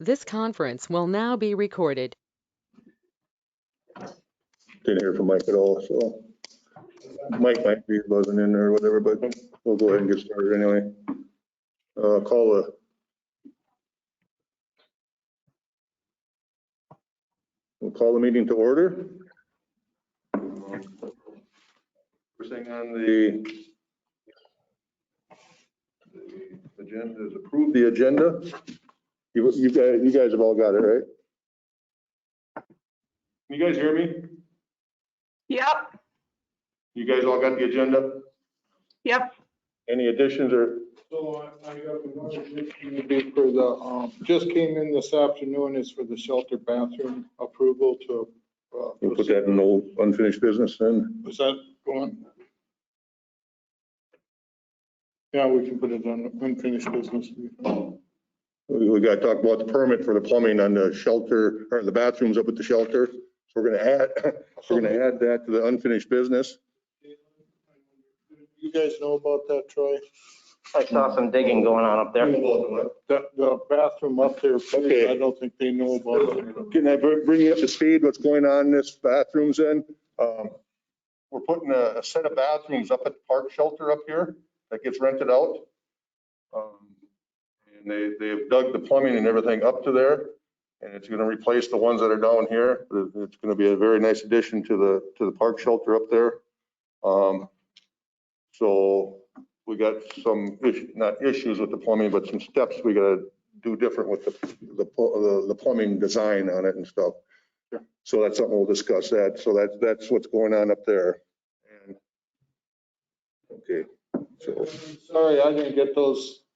This conference will now be recorded. Didn't hear from Mike at all, so Mike might be buzzing in there or whatever, but we'll go ahead and get started anyway. We'll call the meeting to order. First thing on the agenda is approve the agenda. You guys have all got it, right? Can you guys hear me? Yep, You guys all got the agenda? yep. Any additions or? So I got the one addition to be for the, just came in this afternoon, is for the shelter bathroom approval to. We'll put that in old unfinished business then. Was that going? Yeah, we can put it on unfinished business. We got to talk about the permit for the plumbing on the shelter, or the bathrooms up at the shelter. So we're gonna add that to the unfinished business. You guys know about that, Troy? I saw some digging going on up there. The bathroom up there, Okay. I don't think they know about it. Can I bring you up to speed what's going on in this bathrooms then? We're putting a set of bathrooms up at the park shelter up here that gets rented out. And they've dug the plumbing and everything up to there. And it's gonna replace the ones that are down here. It's gonna be a very nice addition to the park shelter up there. So we got some not issues with the plumbing, but some steps we gotta do different with the plumbing design on it and stuff. So that's something we'll discuss that. So that's what's going on up there. And okay, so Sorry, I didn't get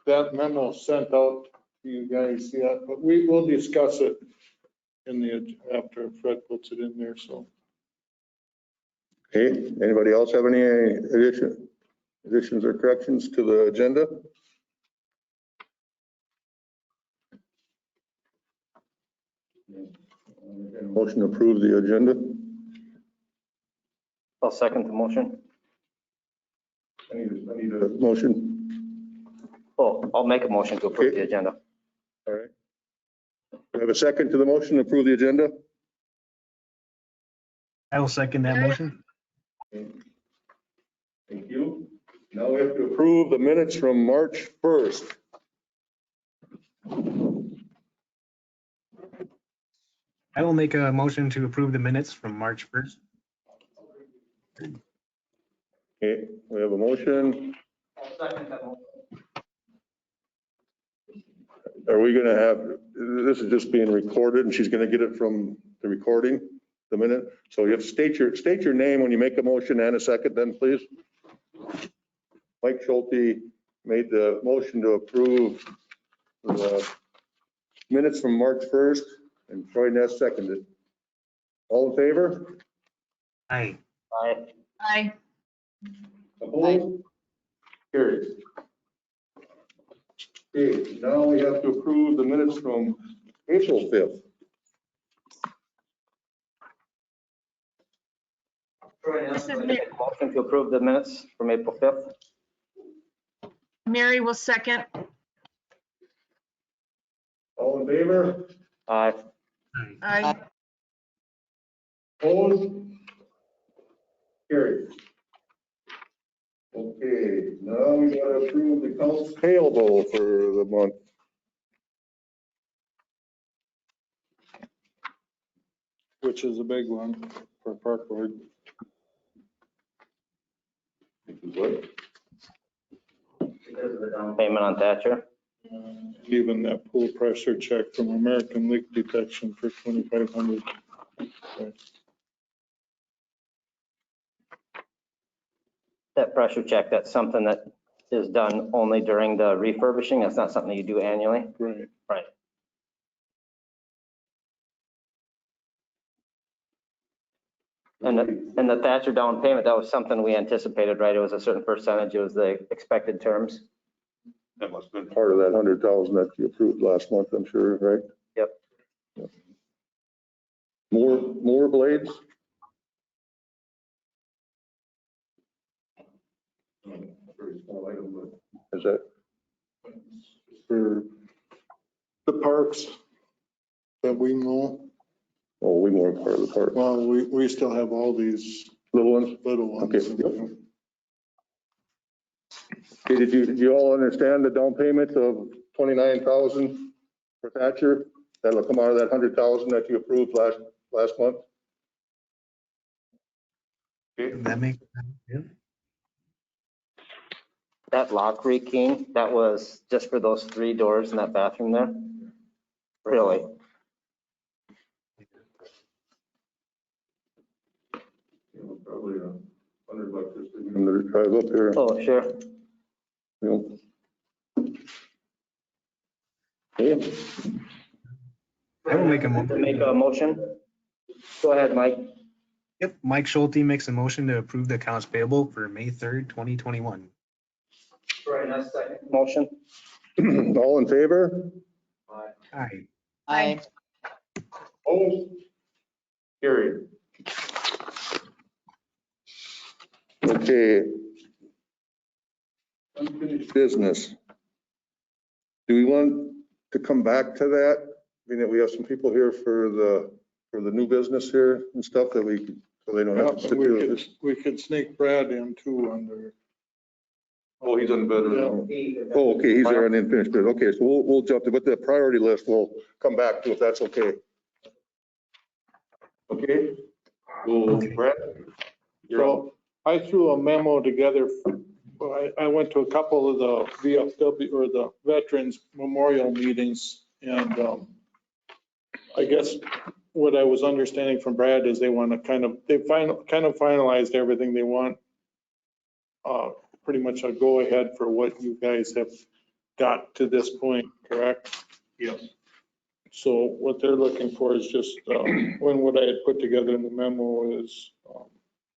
that memo sent out to you guys yet, but we will discuss it after Fred puts it in there, so. okay, anybody else have any additions or corrections to the agenda? Motion to approve the agenda. I'll second the motion. I need a motion. Oh, I'll make a motion to approve the agenda. All right. We have a second to the motion to approve the agenda. I will second that motion. Thank you. Now we have to approve the minutes from March 1st. I will make a motion to approve the minutes from March 1st. Okay, we have a motion. Are we gonna have, this is just being recorded and she's gonna get it from the recording, the minute. So you have to state your name when you make a motion and a second then, please. Mike Schulte made the motion to approve the minutes from March 1st and Troy Ness seconded. All in favor? Aye. Aye. Aye. Opposed? Carried. Okay, now we have to approve the minutes from April 5th. This is Motion to approve the minutes from April 5th. Mary will second. All in favor? Aye. Aye. Opposed? Carried. Okay, now we gotta approve the accounts payable for the month. Which is a big one for Park Board. What? Because of the down payment on Thatcher. Even that pool pressure check from American Leak Detection for 2,500. That pressure check, that's something that is done only during the refurbishing. That's not something you do annually. Right. Right. And the Thatcher down payment, that was something we anticipated, right? It was a certain percentage. It was the expected terms. That must have been part of that 100,000 that you approved last month, I'm sure, right? Yep. Yep. More blades? Very small item, but is that For the parks, that we know. Oh, we weren't part of the park. Well, we still have all these Little ones? little ones. Okay, yep. Okay, did you all understand the down payment of 29,000 for Thatcher? That'll come out of that 100,000 that you approved last month? Okay. That makes, yeah. That lock King, that was just for those 3 doors in that bathroom there? Really? Probably $100 just to drive up here. Oh, sure. You know. Okay. I will make a Make motion. a motion? Go ahead, Mike. Yep, Mike Schulte makes a motion to approve the accounts payable for May 3rd, 2021. Right, that's second. Motion? All in favor? Aye. Aye. Oh. Carried. Okay. Unfinished business. Do we want to come back to that? I mean, we have some people here for the new business here and stuff that so they don't have to sit here with this. We could sneak Brad in too under. Oh, he's on better. Oh, okay, he's there on unfinished business. Okay, so we'll jump to, but the priority list we'll come back to if that's okay. Okay? Well, Brett? So I threw a memo together. I went to a couple of the VFW or the Veterans Memorial meetings, and I guess what I was understanding from Brad is they want to they finalized everything they want. Pretty much a go ahead for what you guys have got to this point, correct? Yes. So what they're looking for is just, what I had put together in the memo is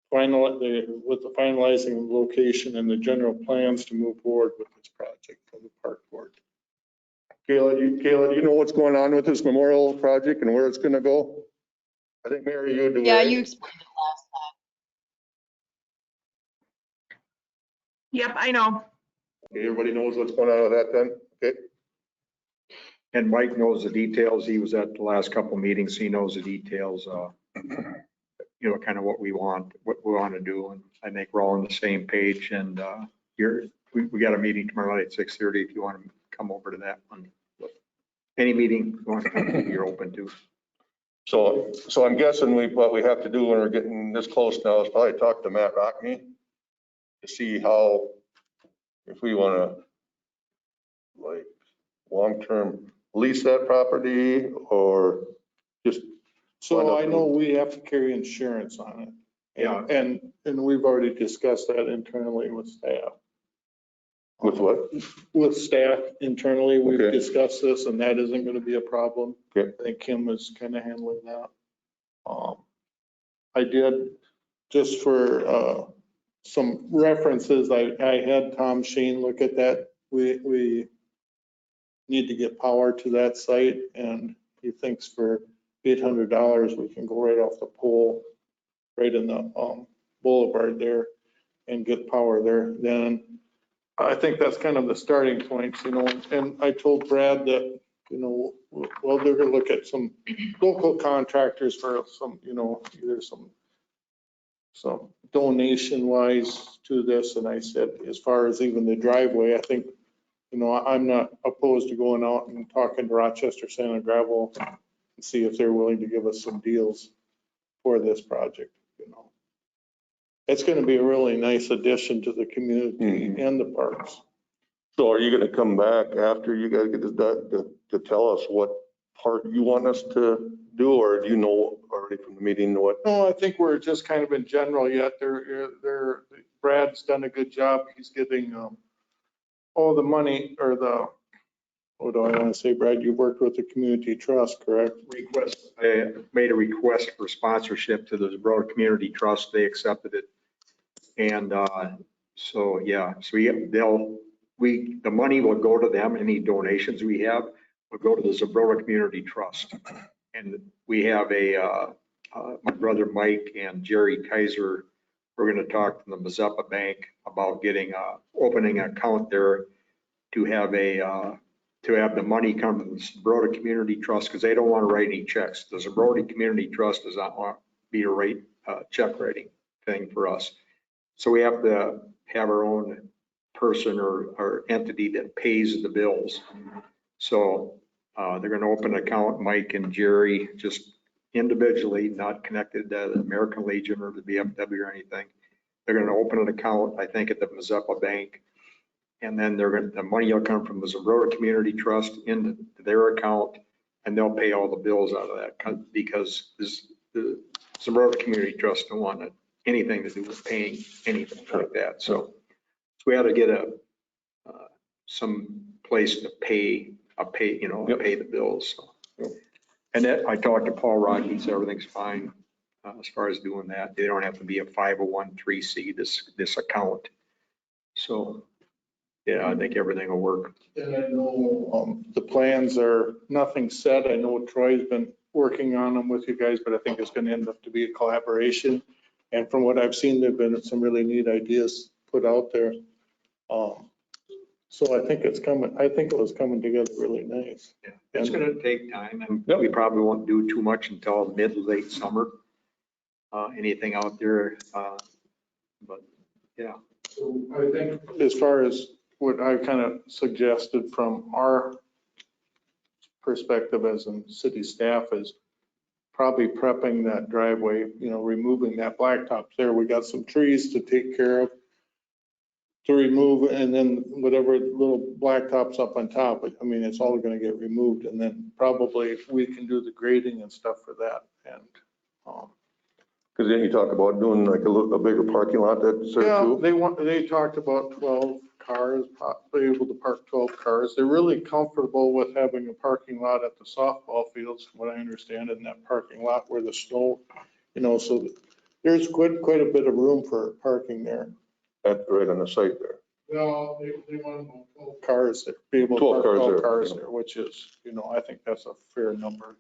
with the finalizing of location and the general plans to move forward with this project for the park board. Kayla, you know what's going on with this memorial project and where it's gonna go? I think Mary, you do. Yeah, right? you explained it last time. Yep, I know. Okay, everybody knows what's going on with that then? Okay. And Mike knows the details. He was at the last couple of meetings. He knows the details, you know, kind of what we want to do. And I think we're all on the same page. And we got a meeting tomorrow night at 6:30 if you want to come over to that one. Any meeting you want to come to, you're open to. So I'm guessing what we have to do when we're getting this close now is probably talk to Matt Rockney to see how, if we want to like long-term lease that property or just. So I know we have to carry insurance on it. Yeah. And we've already discussed that internally with staff. With what? With staff internally, we've Okay. discussed this and that isn't going to be a problem. Okay. I think Kim was kind of handling that. I did, just for some references, I had Tom Sheen look at that. We need to get power to that site and he thinks for $800, we can go right off the pole, right in the boulevard there and get power there. Then I think that's kind of the starting point, you know, and I told Brad that, you know, well, they're gonna look at some local contractors for some, you know, either some donation wise to this. And I said, as far as even the driveway, I think, you know, I'm not opposed to going out and talking to Rochester Sand and Gravel and see if they're willing to give us some deals for this project, you know. It's going to be a really nice addition to the community and the parks. So are you going to come back after you guys get this done to tell us what part you want us to do, or do you know already from the meeting what? No, I think we're just kind of in general yet. Brad's done a good job. He's getting all the money or what do I want to say, Brad? You worked with the community trust, correct? I made a request for sponsorship to the Zabroda Community Trust. They accepted it. And so, yeah, so the money will go to them. Any donations we have will go to the Zabroda Community Trust. And we have my brother Mike and Jerry Kaiser, we're going to talk to the Mazeppa Bank about opening an account there to have to have the money come from the Zimbrota Community Trust, because they don't want to write any checks. The Zimbrota Community Trust does not want to be a rate check writing thing for us. So we have to have our own person or entity that pays the bills. So they're going to open an account, Mike and Jerry, just individually, not connected to the American Legion or the VFW or anything. They're going to open an account, I think, at the Mazeppa Bank. And then the money will come from the Zimbrota Community Trust into their account, and they'll pay all the bills out of that, because the Zimbrota Community Trust don't want anything to do with paying anything like that. So we had to get some place to pay the bills. So. And that, I talked to Paul Rocky, he said everything's fine as far as doing that. They don't have to be a 501(c)(3), this account. So, yeah, I think everything will work. And I know the plans are, nothing set. I know Troy's been working on them with you guys, but I think it's going to end up to be a collaboration. And from what I've seen, there've been some really neat ideas put out there. So I think it's coming, I think it was coming together really nice. Yeah, it's going to take time, and we probably won't do too much until mid to late summer. Anything out there, but yeah. So I think as far as what I kind of suggested from our perspective as in city staff is probably prepping that driveway, removing that blacktop there. We got some trees to take care of, to remove, and then whatever little blacktops up on top, I mean, it's all going to get removed, and then probably we can do the grading and stuff for that. And Because then you talk about doing like a bigger parking lot that's there yeah, too. they talked about 12 cars, possibly able to park 12 cars. They're really comfortable with having a parking lot at the softball fields, from what I understand, in that parking lot where the snow, so there's quite a bit of room for parking there. That's right on the site there. Well, they want 12 cars there, be able to park 12 cars there, which is, I think that's a fair number,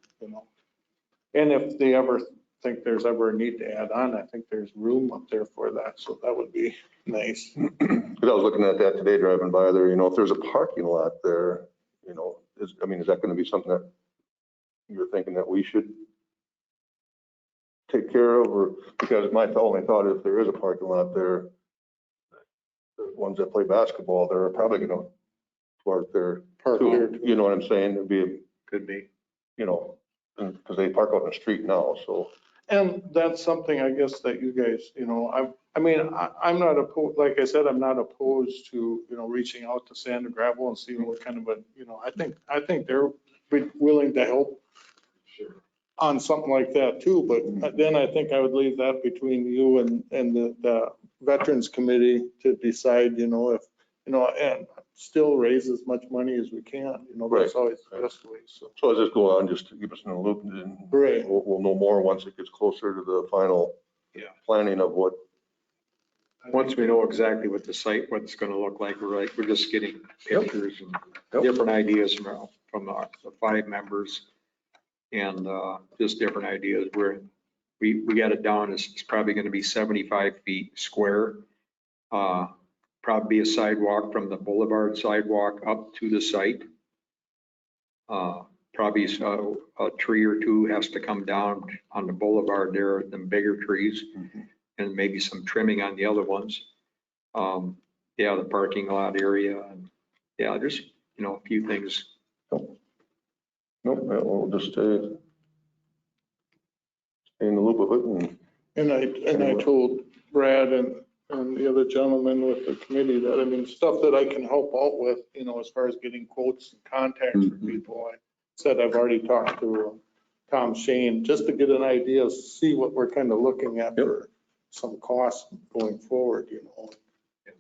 And if they ever think there's ever a need to add on, I think there's room up there for that. So that would be nice. Because I was looking at that today driving by there, if there's a parking lot there, is that going to be something that you're thinking that we should take care of? Or because my only thought is if there is a parking lot there, the ones that play basketball, they're probably going to park there Park there. too. You know what I'm saying? It'd be, Could be. because they park out in the street now, so. And that's something I guess that you guys, I'm not opposed, like I said, I'm not opposed to, reaching out to Sand and Gravel and seeing what kind of I think they're willing to help on something like that too. But then I think I would leave that between you and the Veterans Committee to decide, if, and still raise as much money as we can, that's always the best way. So as this go on, just to keep us in the loop, and then Right. we'll know more once it gets closer to the final planning of what. Once we know exactly what the site, what it's going to look like, we're just getting pictures and different ideas from the 5 members, and just different ideas where we got it down. It's probably going to be 75 feet square. Probably be a sidewalk from the boulevard sidewalk up to the site. Probably a tree or two has to come down on the boulevard there, the bigger trees, and maybe some trimming on the other ones. The parking lot area, and just, a few things. Nope, we'll just stay in the loop of it. And I told Brad and the other gentleman with the committee that, stuff that I can help out with, as far as getting quotes and contacts for people. I said I've already talked to Tom Shane just to get an idea, see what we're kind of looking at for some costs going forward,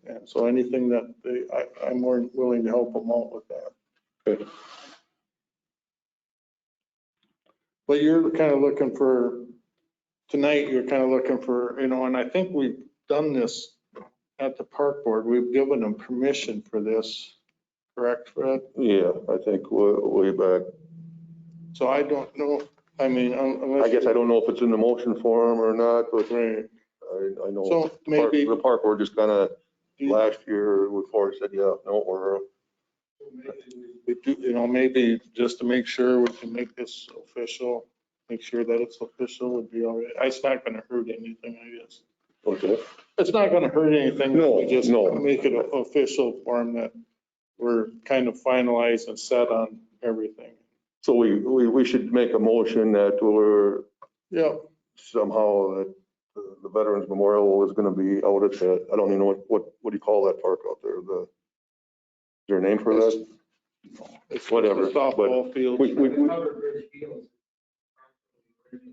And so anything that I'm more willing to help them out with that. Good. But you're kind of looking for, tonight, you're kind of looking for, and I think we've done this at the park board. We've given them permission for this, correct, Fred? Yeah, I think way back. So I don't know, unless. I guess I don't know if it's in the motion form or not, but Right. I know So maybe. the park board just kind of last year with Forrest said, no, We do, maybe just to make sure we can make this official, make sure that it's official would be all right. It's not going to hurt anything, I guess. Okay. It's not going to hurt anything. No, We just no. make it an official form that we're kind of finalized and set on everything. So we should make a motion that we're Yeah. somehow that the Veterans Memorial is going to be out at the, I don't even know what do you call that park out there? Is there a name for that? It's Whatever, the softball field. We-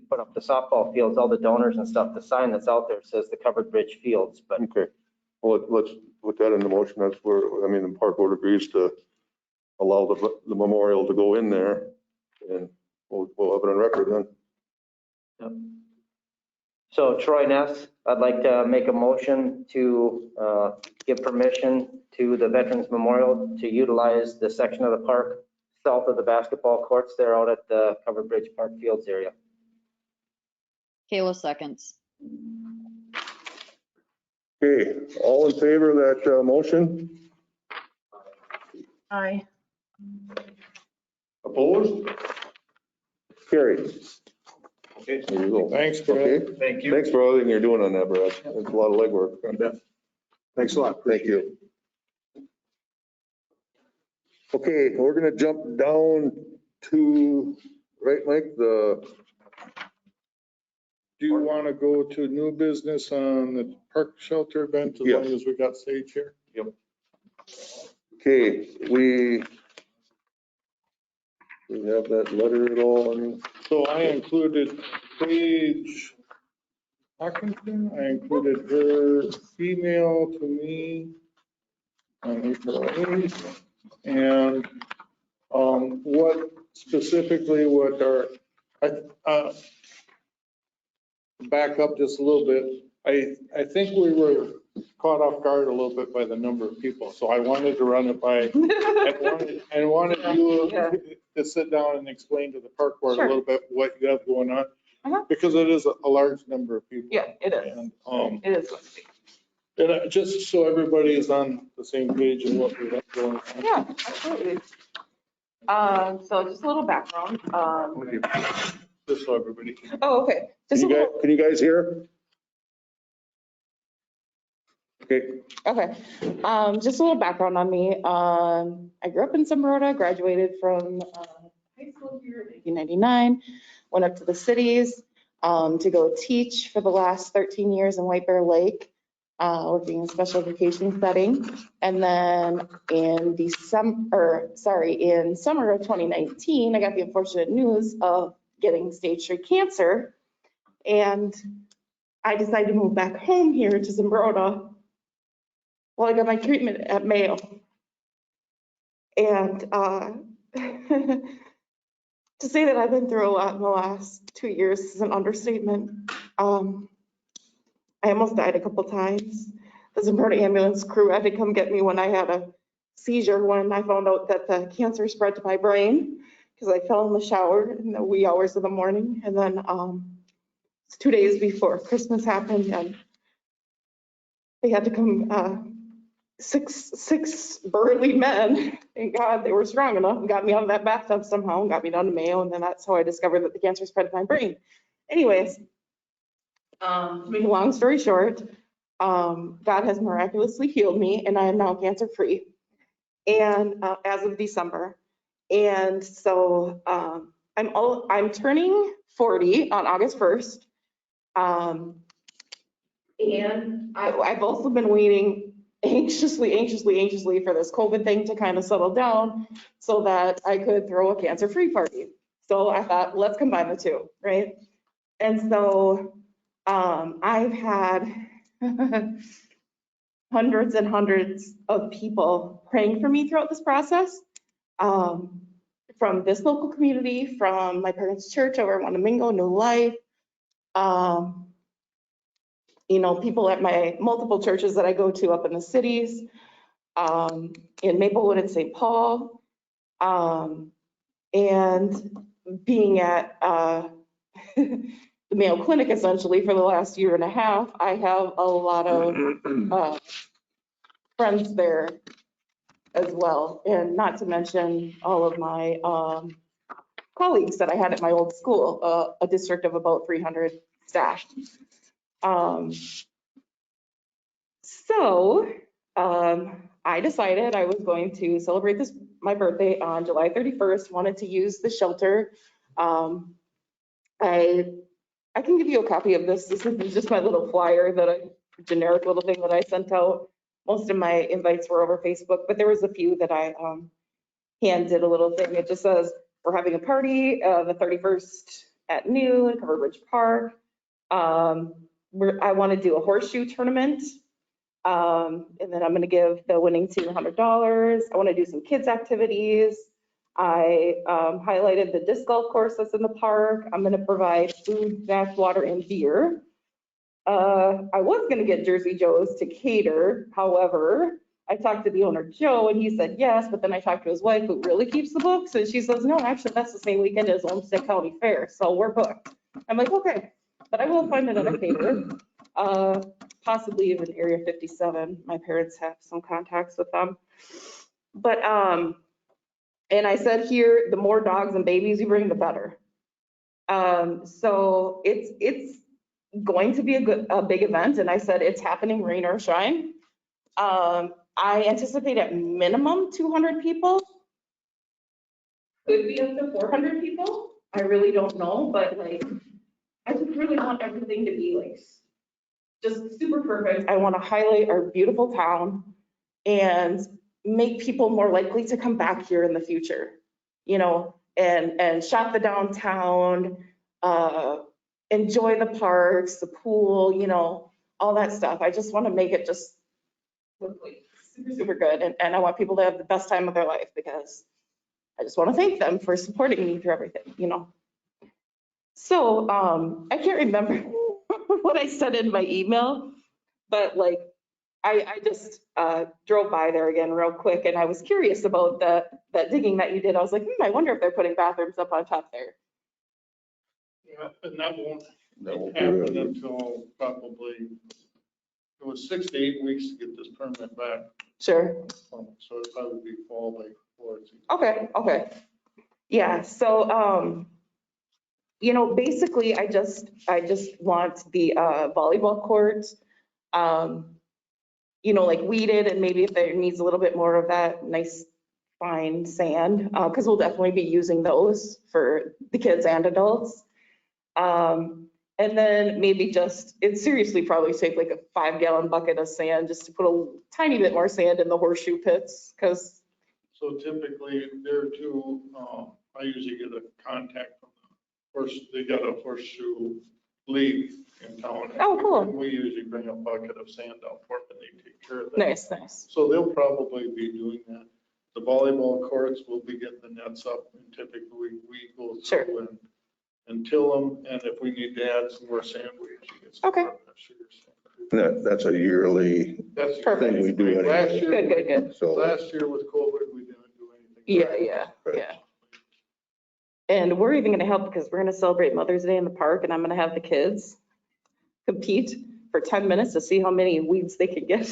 Put up the softball fields, all the donors and stuff, the sign that's out there says the Covered Bridge Fields, but Okay, well, let's put that in the motion. That's where, I mean, the park board agrees to allow the memorial to go in there, and we'll have it on record then. So Troy Ness, I'd like to make a motion to give permission to the Veterans Memorial to utilize the section of the park south of the basketball courts there out at the Covered Bridge Park Fields area. Kayla seconds. Okay, all in favor of that motion? Aye. Opposed? Carried. Okay, There you go. Thanks, Brad. Okay, thank you. thanks for everything you're doing on that, Brad. It's a lot of legwork. Thanks a lot. Thank you. Okay, we're gonna jump down to, right, Mike, Do you want to go to new business on the park shelter event as Yes. long as we got Sage here? okay, we have that letter at all, I mean, So I included Paige Hawkinson, I included her email to me on April 8th. And what specifically what our, back up just a little bit. I think we were caught off guard a little bit by the number of people. So I wanted to run it by, I wanted you to sit down and explain to the park board a Sure. little bit what you have going on. Uh-huh. Because it is a large number of people. Yeah, it is. And, It is going to be. and just so everybody is on the same page and what we have going on. Yeah, absolutely. So just a little background. Just so everybody can. Oh, okay. can Just a little, you guys hear? Okay, Okay, just a little background on me. I grew up in Zumbrota, graduated from high school here in 1999, went up to the cities to go teach for the last 13 years in White Bear Lake, working in special education setting. And then in summer of 2019, I got the unfortunate news of getting stage 3 cancer. And I decided to move back home here to Zumbrota. Well, I got my treatment at Mayo. And to say that I've been through a lot in the last 2 years is an understatement. I almost died a couple times. The Zumbrota ambulance crew had to come get me when I had a seizure, when I found out that the cancer spread to my brain, because I fell in the shower in the wee hours of the morning. And then 2 days before Christmas happened, and they had to come, six burly men, thank God they were strong enough, and got me out of that bathtub somehow and got me down to Mayo. And then that's how I discovered that the cancer spread to my brain. Anyways, to make a long story short, God has miraculously healed me, and I am now cancer free. And as of December. And so I'm turning 40 on August 1st. And I've also been waiting anxiously for this COVID thing to kind of settle down so that I could throw a cancer-free party. So I thought, let's combine the two, right? And so I've had hundreds and hundreds of people praying for me throughout this process, from this local community, from my parents' church over in Wanamingo, New Life, people at my multiple churches that I go to up in the cities, in Maplewood and St. Paul, and being at the Mayo Clinic essentially for the last year and a half. I have a lot of friends there as well. And not to mention all of my colleagues that I had at my old school, a district of about 300 staff. So I decided I was going to celebrate my birthday on July 31st, wanted to use the shelter. I can give you a copy of this. This is just my little flyer generic little thing that I sent out. Most of my invites were over Facebook, but there was a few that I hand did a little thing. It just says, we're having a party the 31st at noon, Covered Bridge Park. I want to do a horseshoe tournament. And then I'm going to give the winning team $100. I want to do some kids activities. I highlighted the disc golf course that's in the park. I'm going to provide food, snacks, water, and beer. I was going to get Jersey Joe's to cater. However, I talked to the owner, Joe, and he said yes, but then I talked to his wife, who really keeps the books, and she says, no, actually, that's the same weekend as Olmsted County Fair, so we're booked. I'm like, okay, but I will find another caterer, possibly even Area 57. My parents have some contacts with them. But, and I said here, the more dogs and babies you bring, the better. So it's going to be a big event, and I said it's happening, rain or shine. I anticipate at minimum 200 people. Could be up to 400 people. I really don't know, but like, I just really want everything to be like just super perfect. I want to highlight our beautiful town and make people more likely to come back here in the future, you know, and shop the downtown, enjoy the parks, the pool, you know, all that stuff. I just want to make it just look like super, super good. And I want people to have the best time of their life, because I just want to thank them for supporting me through everything, you know. So I can't remember what I said in my email, but like, I just drove by there again real quick, and I was curious about that digging that you did. I was like, I wonder if they're putting bathrooms up on top there. Yeah, and that won't be happen ready. until probably, it was 6 to 8 weeks to get this permit back. Sure. So it'll probably be fall by before it's. Okay. Yeah, so, you know, basically I just want the volleyball court, you know, like weeded, and maybe if there needs a little bit more of that nice fine sand, because we'll definitely be using those for the kids and adults. And then maybe it seriously probably take like a 5-gallon bucket of sand just to put a tiny bit more sand in the horseshoe pits, because. So typically there too, I usually get a contact from they got a horseshoe league in town. Oh, cool. And we usually bring a bucket of sand out for them, and they take care of that. Nice. So they'll probably be doing that. The volleyball courts will be getting the nets up, and typically we go Sure. through and till them, and if we need to add some more sand, we usually get some. Okay. more of that sugar sand. That's a yearly That's Perfect. thing we do Last anyway. year, Good. So last year with COVID, we didn't do anything. Yeah. And we're even gonna help, because we're gonna celebrate Mother's Day in the park, and I'm gonna have the kids compete for 10 minutes to see how many weeds they can get.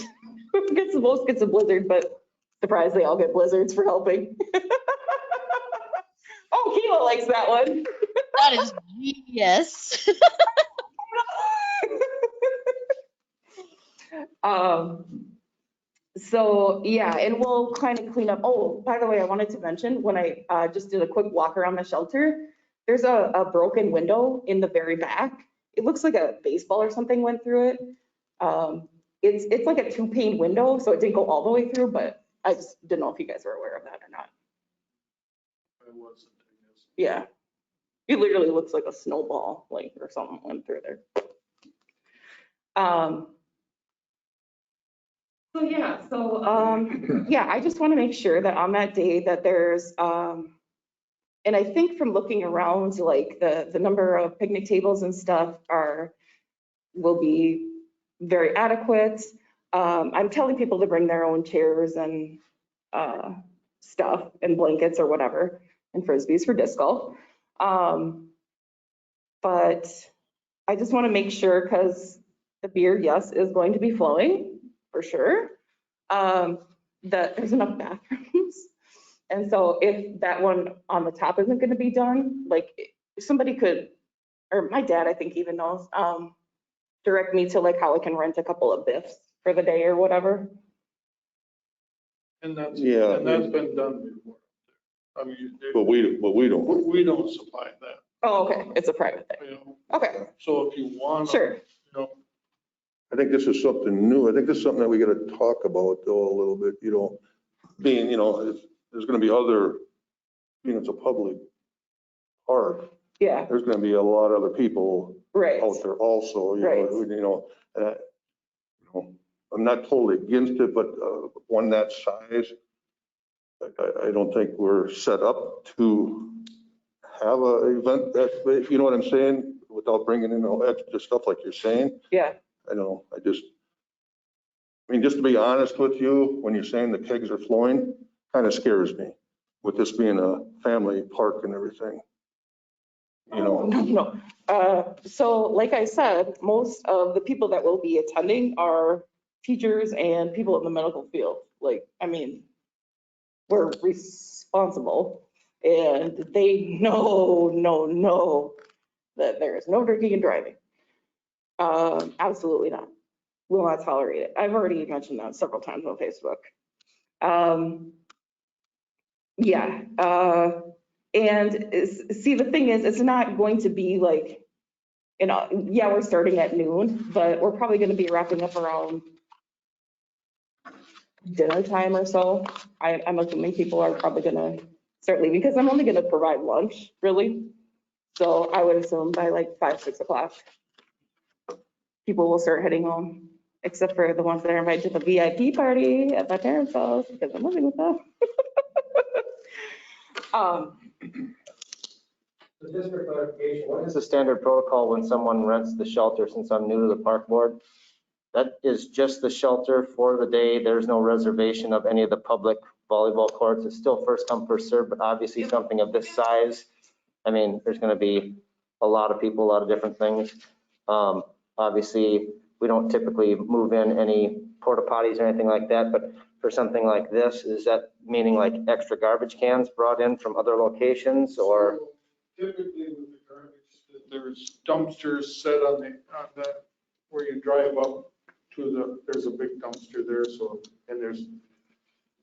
Who gets the most gets a blizzard, but surprise, they all get blizzards for helping. Oh, Keela likes that one. That is genius. So yeah, and we'll kind of clean up. Oh, by the way, I wanted to mention, when I just did a quick walk around the shelter, there's a broken window in the very back. It looks like a baseball or something went through it. It's like a 2-pane window, so it didn't go all the way through, but I just didn't know if you guys were aware of that or not. I wasn't, I guess. Yeah, it literally looks like a snowball, like, or something went through there. Yeah, I just want to make sure that on that day that there's, and I think from looking around, like the number of picnic tables and stuff will be very adequate. I'm telling people to bring their own chairs and stuff and blankets or whatever, and frisbees for disc golf. But I just want to make sure, because the beer, yes, is going to be flowing for sure. that there's enough bathrooms. And so if that one on the top isn't gonna be done, like, if somebody could, or my dad, I think even knows, direct me to like how I can rent a couple of biffs for the day or whatever. And that's, Yeah. and that's been done before. I mean, But we don't. we don't supply that, Oh, okay, it's a private thing. you know, Okay, so if you want. sure. You know, I think this is something new. I think this is something that we gotta talk about though a little bit, being, there's gonna be other, it's a public park. Yeah, There's gonna be a lot of other people right. out there also, Right. and I'm not totally against it, but one that size, I don't think we're set up to have a event that, you know what I'm saying, without bringing in all extra stuff like you're saying. Yeah, I don't know, just to be honest with you, when you're saying the kegs are flowing, kind of scares me with this being a family park and everything. no. So like I said, most of the people that will be attending are teachers and people in the medical field. Like, I mean, we're responsible and they know that there is no drinking and driving. Absolutely not. Will not tolerate it. I've already mentioned that several times on Facebook. Yeah. See, the thing is, it's not going to be like, yeah, we're starting at noon, but we're probably going to be wrapping up around dinner time or so. I'm assuming people are probably going to start leaving because I'm only going to provide lunch, really. So I would assume by like 5, 6 o'clock, people will start heading home, except for the ones that are invited to the VIP party at my parents' house because I'm living with them. Just for clarification, what is the standard protocol when someone rents the shelter, since I'm new to the park board? That is just the shelter for the day. There's no reservation of any of the public volleyball courts. It's still first come, first served, but obviously something of this size. I mean, there's going to be a lot of people, a lot of different things. Obviously, we don't typically move in any porta potties or anything like that, but for something like this, is that meaning like extra garbage cans brought in from other locations or? Typically with the garbage, there's dumpsters set on that, where you drive up to there's a big dumpster there,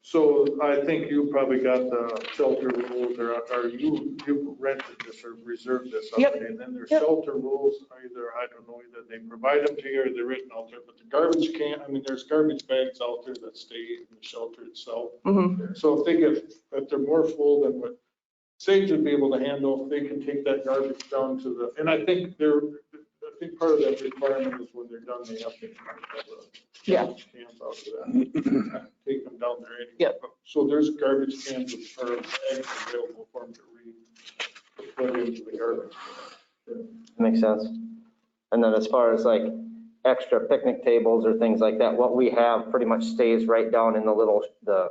so I think you probably got the shelter rules, or you rented this or reserved this. Yep. And then there's Yep. shelter rules, either they provide them to you or they're written out there, but the garbage can, there's garbage bags out there that stay in the shelter itself. Mhm. So if they're more full than what Sage would be able to handle, they can take that garbage down to and I think part of that requirement is when they're done, they have to Yeah. garbage cans out of that. Take them down there anyway. Yep. So there's garbage cans or bags available for them to put into the garbage. Makes sense. And then as far as like extra picnic tables or things like that, what we have pretty much stays right down in the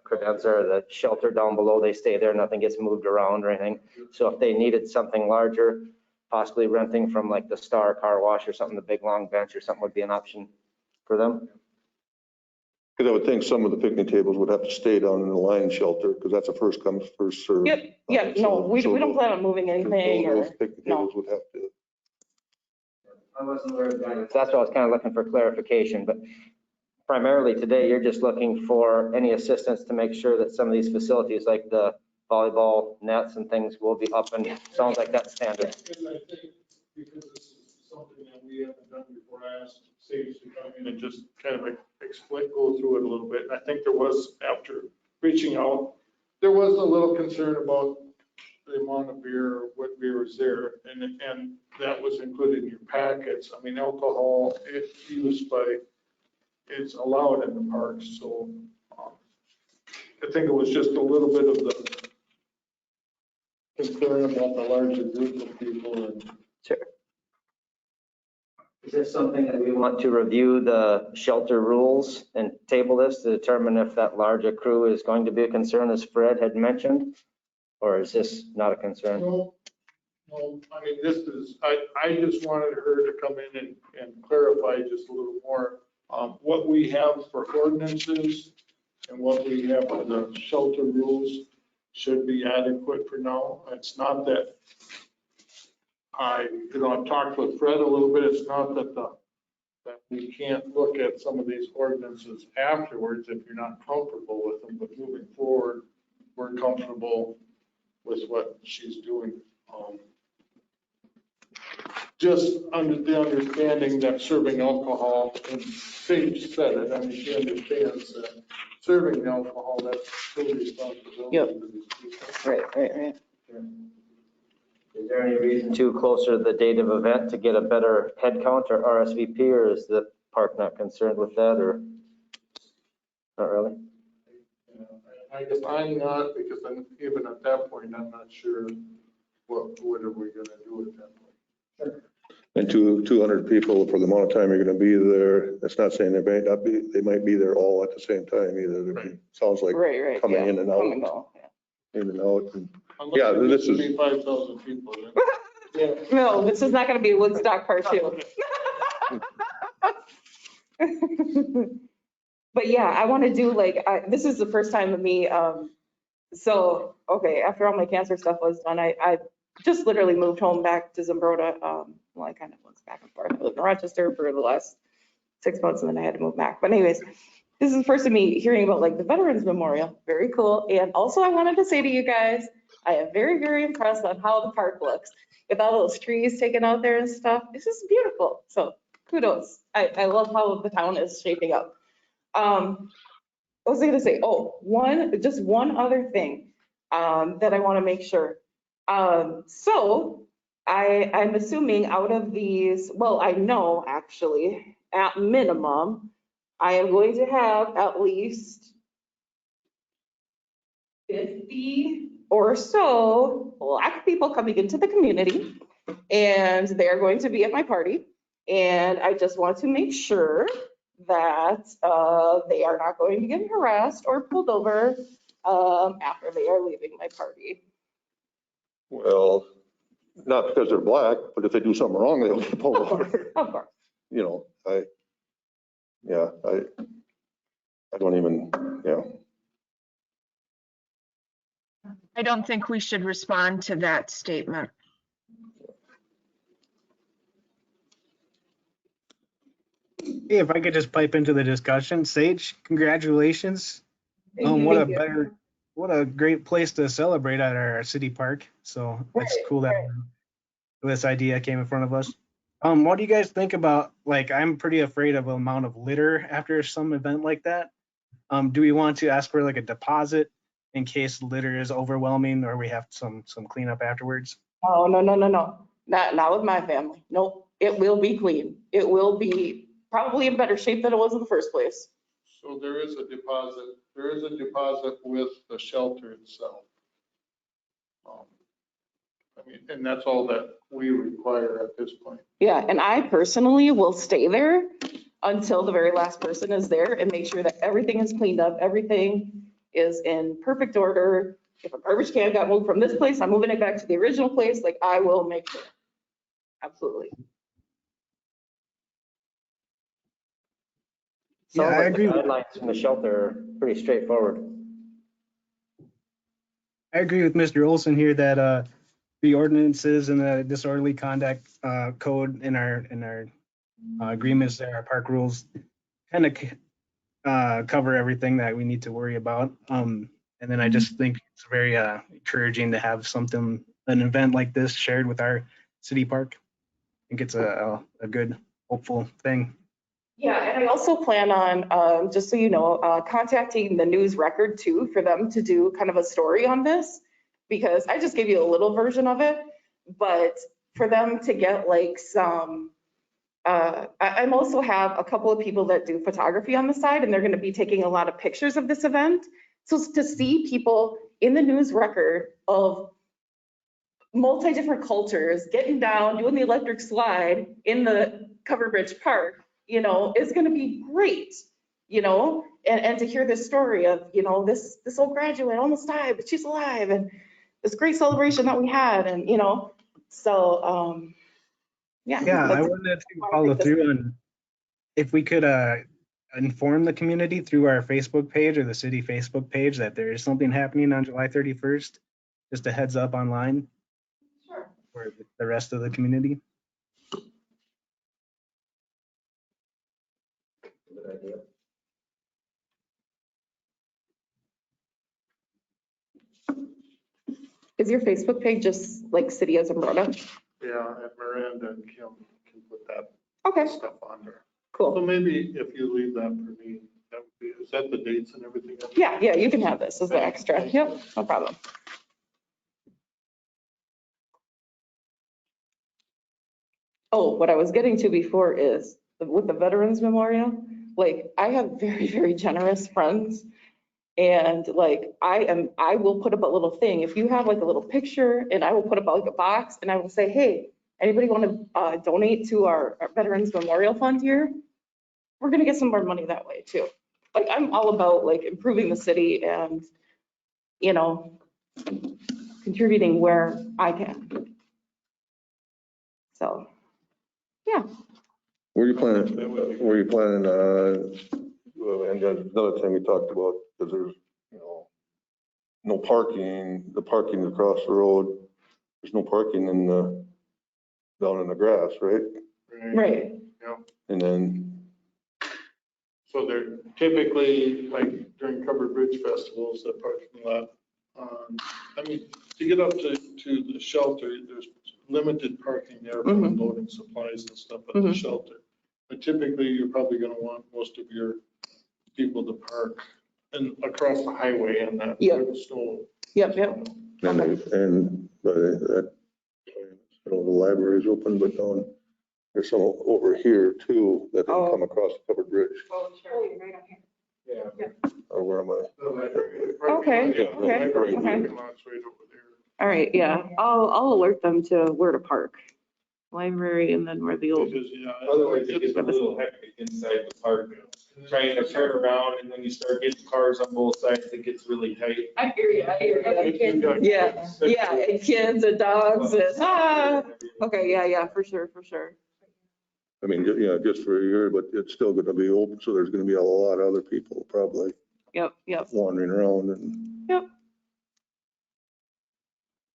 credenza or the shelter down below. They stay there, nothing gets moved around or anything. So if they needed something larger, possibly renting from like the Star Car Wash or something, the big long bench or something would be an option for them. Because I would think some of the picnic tables would have to stay down in the lion shelter because that's a first come, first served. Yep, yeah, no, we don't plan on moving anything Those or, picnic no. tables would have to. I wasn't aware of that. That's why I was kind of looking for clarification, but primarily today, you're just looking for any assistance to make sure that some of these facilities like the volleyball nets and things will be up and sounds like that's standard. And I think because this is something that we haven't done before, I asked Sage to come in and just kind of go through it a little bit. And I think there was, after reaching out, there was a little concern about the amount of beer, or what beer is there. And that was included in your packets. Alcohol, it's used it's allowed in the parks. So I think it was just a little bit of the concern about the larger group of people and. Sure. Is this something that we want to review the shelter rules and table this to determine if that larger crew is going to be a concern, as Fred had mentioned? Or is this not a concern? No, this is, I just wanted her to come in and clarify just a little more. What we have for ordinances and what we have for the shelter rules should be adequate for now. It's not that I've talked with Fred a little bit. It's not that that we can't look at some of these ordinances afterwards if you're not comfortable with them, but moving forward, we're comfortable with what she's doing. Just under the understanding that serving alcohol, and Sage said it, I mean, she understands that serving alcohol, that's full responsibility Yep. for these people. Right. Is there any reason to closer to the date of event to get a better head count or RSVP, or is the park not concerned with that, or not really? I guess I'm not, because then even at that point, I'm not sure what are we gonna do at that point. And 200 people for the amount of time you're going to be there. That's not saying they might be there all at the same time either. Right. Sounds like Right. coming yeah. in and Come and out, go. in and out. And Unless Yeah, it this gets to is- be 5,000 people. then- No, this is not gonna be Woodstock Part 2. But yeah, I want to do this is the first time of me, so, okay, after all my cancer stuff was done, I just literally moved home back to Zumbrota. Well, I kind of went back and forth. I lived in Rochester for the last 6 months and then I had to move back. But anyways, this is the first of me hearing about the Veterans Memorial. Very cool. And also I wanted to say to you guys, I am very, very impressed on how the park looks with all those trees taken out there and stuff. It's just beautiful. So kudos. I love how the town is shaping up. What was I gonna say? Oh, just one other thing that I want to make sure. So I'm assuming out of these, well, I know actually, at minimum, I am going to have at least 50 or so Black people coming into the community, and they're going to be at my party. And I just want to make sure that they are not going to get harassed or pulled over after they are leaving my party. Well, not because they're black, but if they do something wrong, they'll get pulled over. Of course. I don't even, I don't think we should respond to that statement. Hey, if I could just pipe into the discussion, Sage, congratulations. Thank you, What a thank you. better, what a great place to celebrate at our city park. So it's Right, cool that right. this idea came in front of us. What do you guys think about, I'm pretty afraid of the amount of litter after some event like that. Do we want to ask for a deposit in case litter is overwhelming or we have some cleanup afterwards? Oh, no. Not with my family. Nope. It will be clean. It will be probably in better shape than it was in the first place. So there is a deposit with the shelter itself. And that's all that we require at this point. Yeah, and I personally will stay there until the very last person is there and make sure that everything is cleaned up, everything is in perfect order. If a garbage can got moved from this place, I'm moving it back to the original place, I will make sure. Absolutely. Yeah, Sounds I like agree the with- guidelines from the shelter are pretty straightforward. I agree with Mr. Olson here that the ordinances and the disorderly conduct code in our agreements there, our park rules, kind of cover everything that we need to worry about. And then I just think it's very encouraging to have an event like this shared with our city park. I think it's a good, hopeful thing. Yeah, and I also plan on, just so you know, contacting the news record too, for them to do kind of a story on this. Because I just gave you a little version of it, but for them to get some, I'm also have a couple of people that do photography on the side, and they're gonna be taking a lot of pictures of this event. So to see people in the news record of multi-different cultures getting down, doing the electric slide in the Covered Bridge Park, is gonna be great, and to hear this story of, this old graduate almost died, but she's alive, and this great celebration that we had, and, so, yeah. Yeah, I that's- wanted to follow through on if we could inform the community through our Facebook page or the city Facebook page that there is something happening on July 31st. Just a heads up online Sure. for the rest of the community. Good idea. Is your Facebook page just like City of Zumbrota? Yeah, and Miranda and Kim can put that Okay, stuff on there. cool. So maybe if you leave that for me, that would be, is that the dates and everything? Yeah, yeah, you can have this as the extra. Yep, no problem. Oh, what I was getting to before is with the Veterans Memorial, like I have very, very generous friends. And like I will put up a little thing. If you have like a little picture, and I will put up like a box and I will say, hey, anybody want to donate to our Veterans Memorial Fund here? We're gonna get some more money that way too. Like I'm all about like improving the city and, you know, contributing where I can. So, yeah. Where you planning, and then another thing we talked about, because there's, you know, no parking, the parking across the road, there's no parking in the, down in the grass, right? Right. And then, So they're typically, like during Covered Bridge festivals, the parking lot, I mean, to get up to the shelter, there's limited parking there for loading supplies and stuff at the shelter. But typically, you're probably gonna want most of your people to park and across the highway and that. Yep. Snow. Yep. and, but that, you know, the library's open, but down, there's some over here too, that they come across the covered bridge. Oh, sure. Right on here. Yeah. Or where am I? Okay, Yeah, okay, right. okay. Parking lot's right over there. All right, yeah, I'll alert them to where to park. Library and then where the old. Because, yeah, Otherwise, it gets a little hectic inside the park, trying to turn around and then you start getting cars on both sides, it gets really tight. I hear you, Yeah, yeah, and kids and dogs and, okay, yeah, for sure. I mean, yeah, just for a year, but it's still gonna be open, so there's gonna be a lot of other people probably Yep. wandering around and.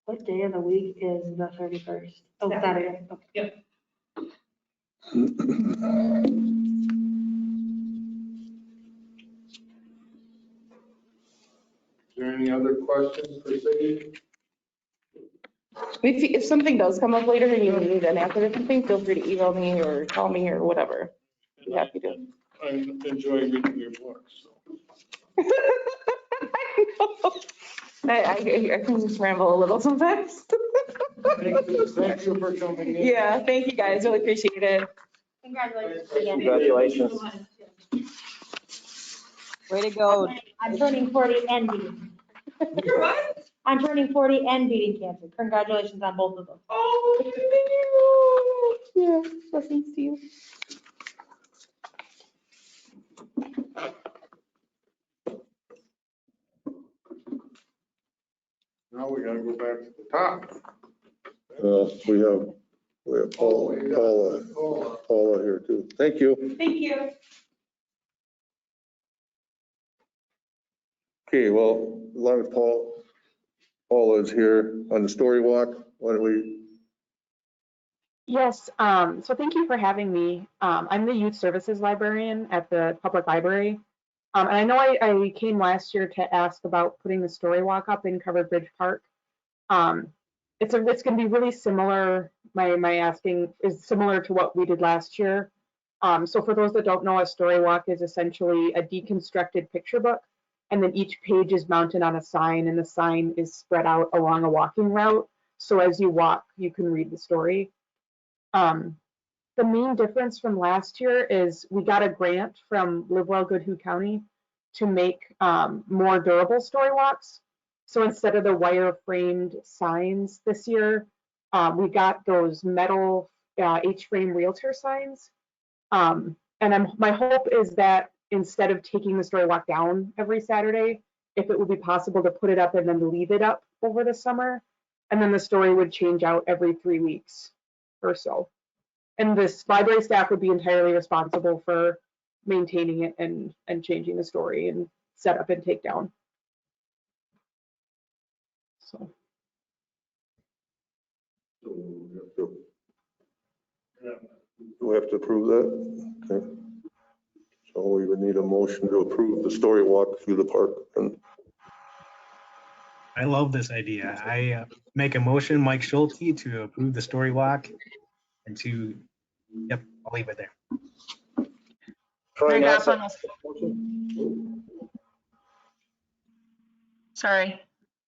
What day of the week is the 31st? Oh, Saturday. Okay. Is there any other questions for Sadie? If something does come up later and you need an answer to something, feel free to email me or call me or whatever. Be happy to. I enjoy reading your books, so. I can just ramble a little sometimes. Thank you for coming in. Yeah, thank you guys, really appreciate it. Congratulations. Way to go. I'm turning 40 and beating. You're what? I'm turning 40 and beating cancer. Congratulations on both of them. Oh, thank you. Yeah, blessings to you. Now we gotta go back to the top. We have Paula here too. Thank you. Thank you. Okay, well, as long as Paula is here on the story walk, why don't we, Yes, so thank you for having me. I'm the youth services librarian at the public library. And I know I came last year to ask about putting the story walk up in Covered Bridge Park. It's going to be really similar. My asking is similar to what we did last year. So for those that don't know, a story walk is essentially a deconstructed picture book. And then each page is mounted on a sign, and the sign is spread out along a walking route. So as you walk, you can read the story. The main difference from last year is we got a grant from Live Well Goodhue County to make more durable story walks. So instead of the wire framed signs this year, we got those metal H-frame realtor signs. And my hope is that instead of taking the story walk down every Saturday, if it would be possible to put it up and then leave it up over the summer, and then the story would change out every 3 weeks or so. And this library staff would be entirely responsible for maintaining it and changing the story and setup and takedown. So. Do we have to approve that? Okay. So we would need a motion to approve the story walk through the park. And I love this idea. I make a motion, Mike Schulte, to approve the story walk and to, yep, I'll leave it there. Troy Greg Ness, Oppon. Sorry,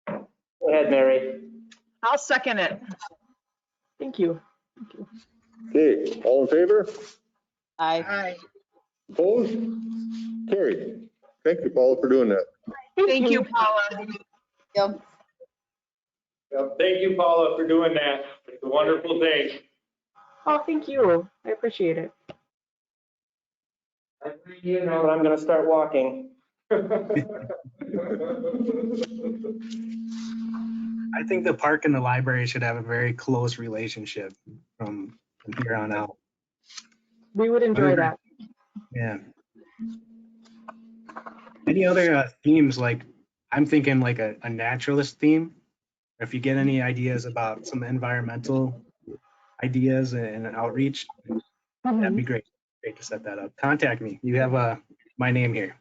go ahead, Mary. I'll second it. Thank you. okay, all in favor? Aye. Opposed? Carried. Thank you, Paula, for doing that. Thank you, Paula. Yep. Thank you, Paula, for doing that. It's a wonderful thing. Oh, thank you. I appreciate it. You know, but I'm gonna start walking. I think the park and the library should have a very close relationship from here on out. We would enjoy that. Yeah. Any other themes, like I'm thinking like a naturalist theme? If you get any ideas about some environmental ideas and outreach, that'd be great. Great to set that up. Contact me. You have my name here.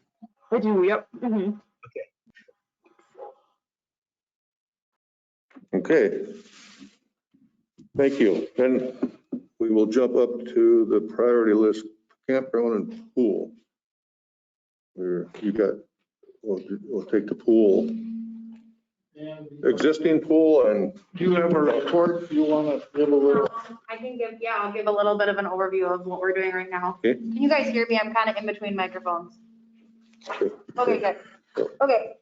I do, yep. Mhm. Okay. Thank you. Then we will jump up to the priority list, campground and pool. Where you got, we'll take the pool. Existing pool and. Do you have a report you want to give a little? I can give, yeah, I'll give a little bit of an overview of what we're doing right now. Okay. Can you guys hear me? I'm kind of in between microphones. Okay. Okay, good. Okay,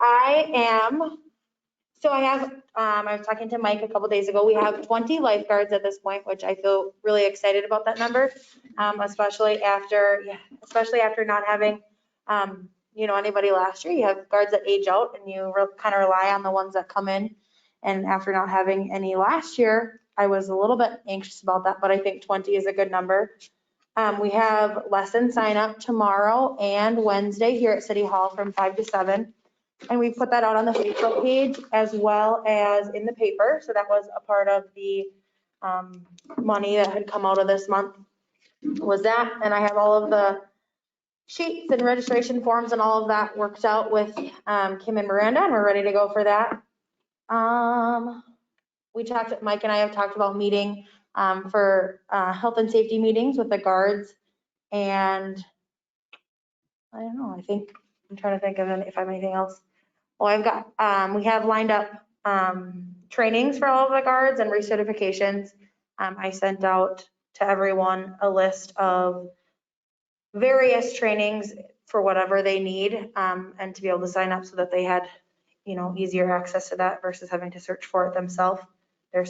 so I was talking to Mike a couple days ago. We have 20 lifeguards at this point, which I feel really excited about that number. Especially after not having, anybody last year. You have guards that age out and you kind of rely on the ones that come in. And after not having any last year, I was a little bit anxious about that, but I think 20 is a good number. We have lesson sign up tomorrow and Wednesday here at City Hall from 5 to 7. And we put that out on the Facebook page as well as in the paper. So that was a part of the money that had come out of this month was that. And I have all of the sheets and registration forms and all of that worked out with Kim and Miranda, and we're ready to go for that. Mike and I have talked about meeting for health and safety meetings with the guards. And I don't know, I'm trying to think of if I have anything else. Well, we have lined up trainings for all of the guards and recertifications. I sent out to everyone a list of various trainings for whatever they need and to be able to sign up so that they had, easier access to that versus having to search for it themselves. But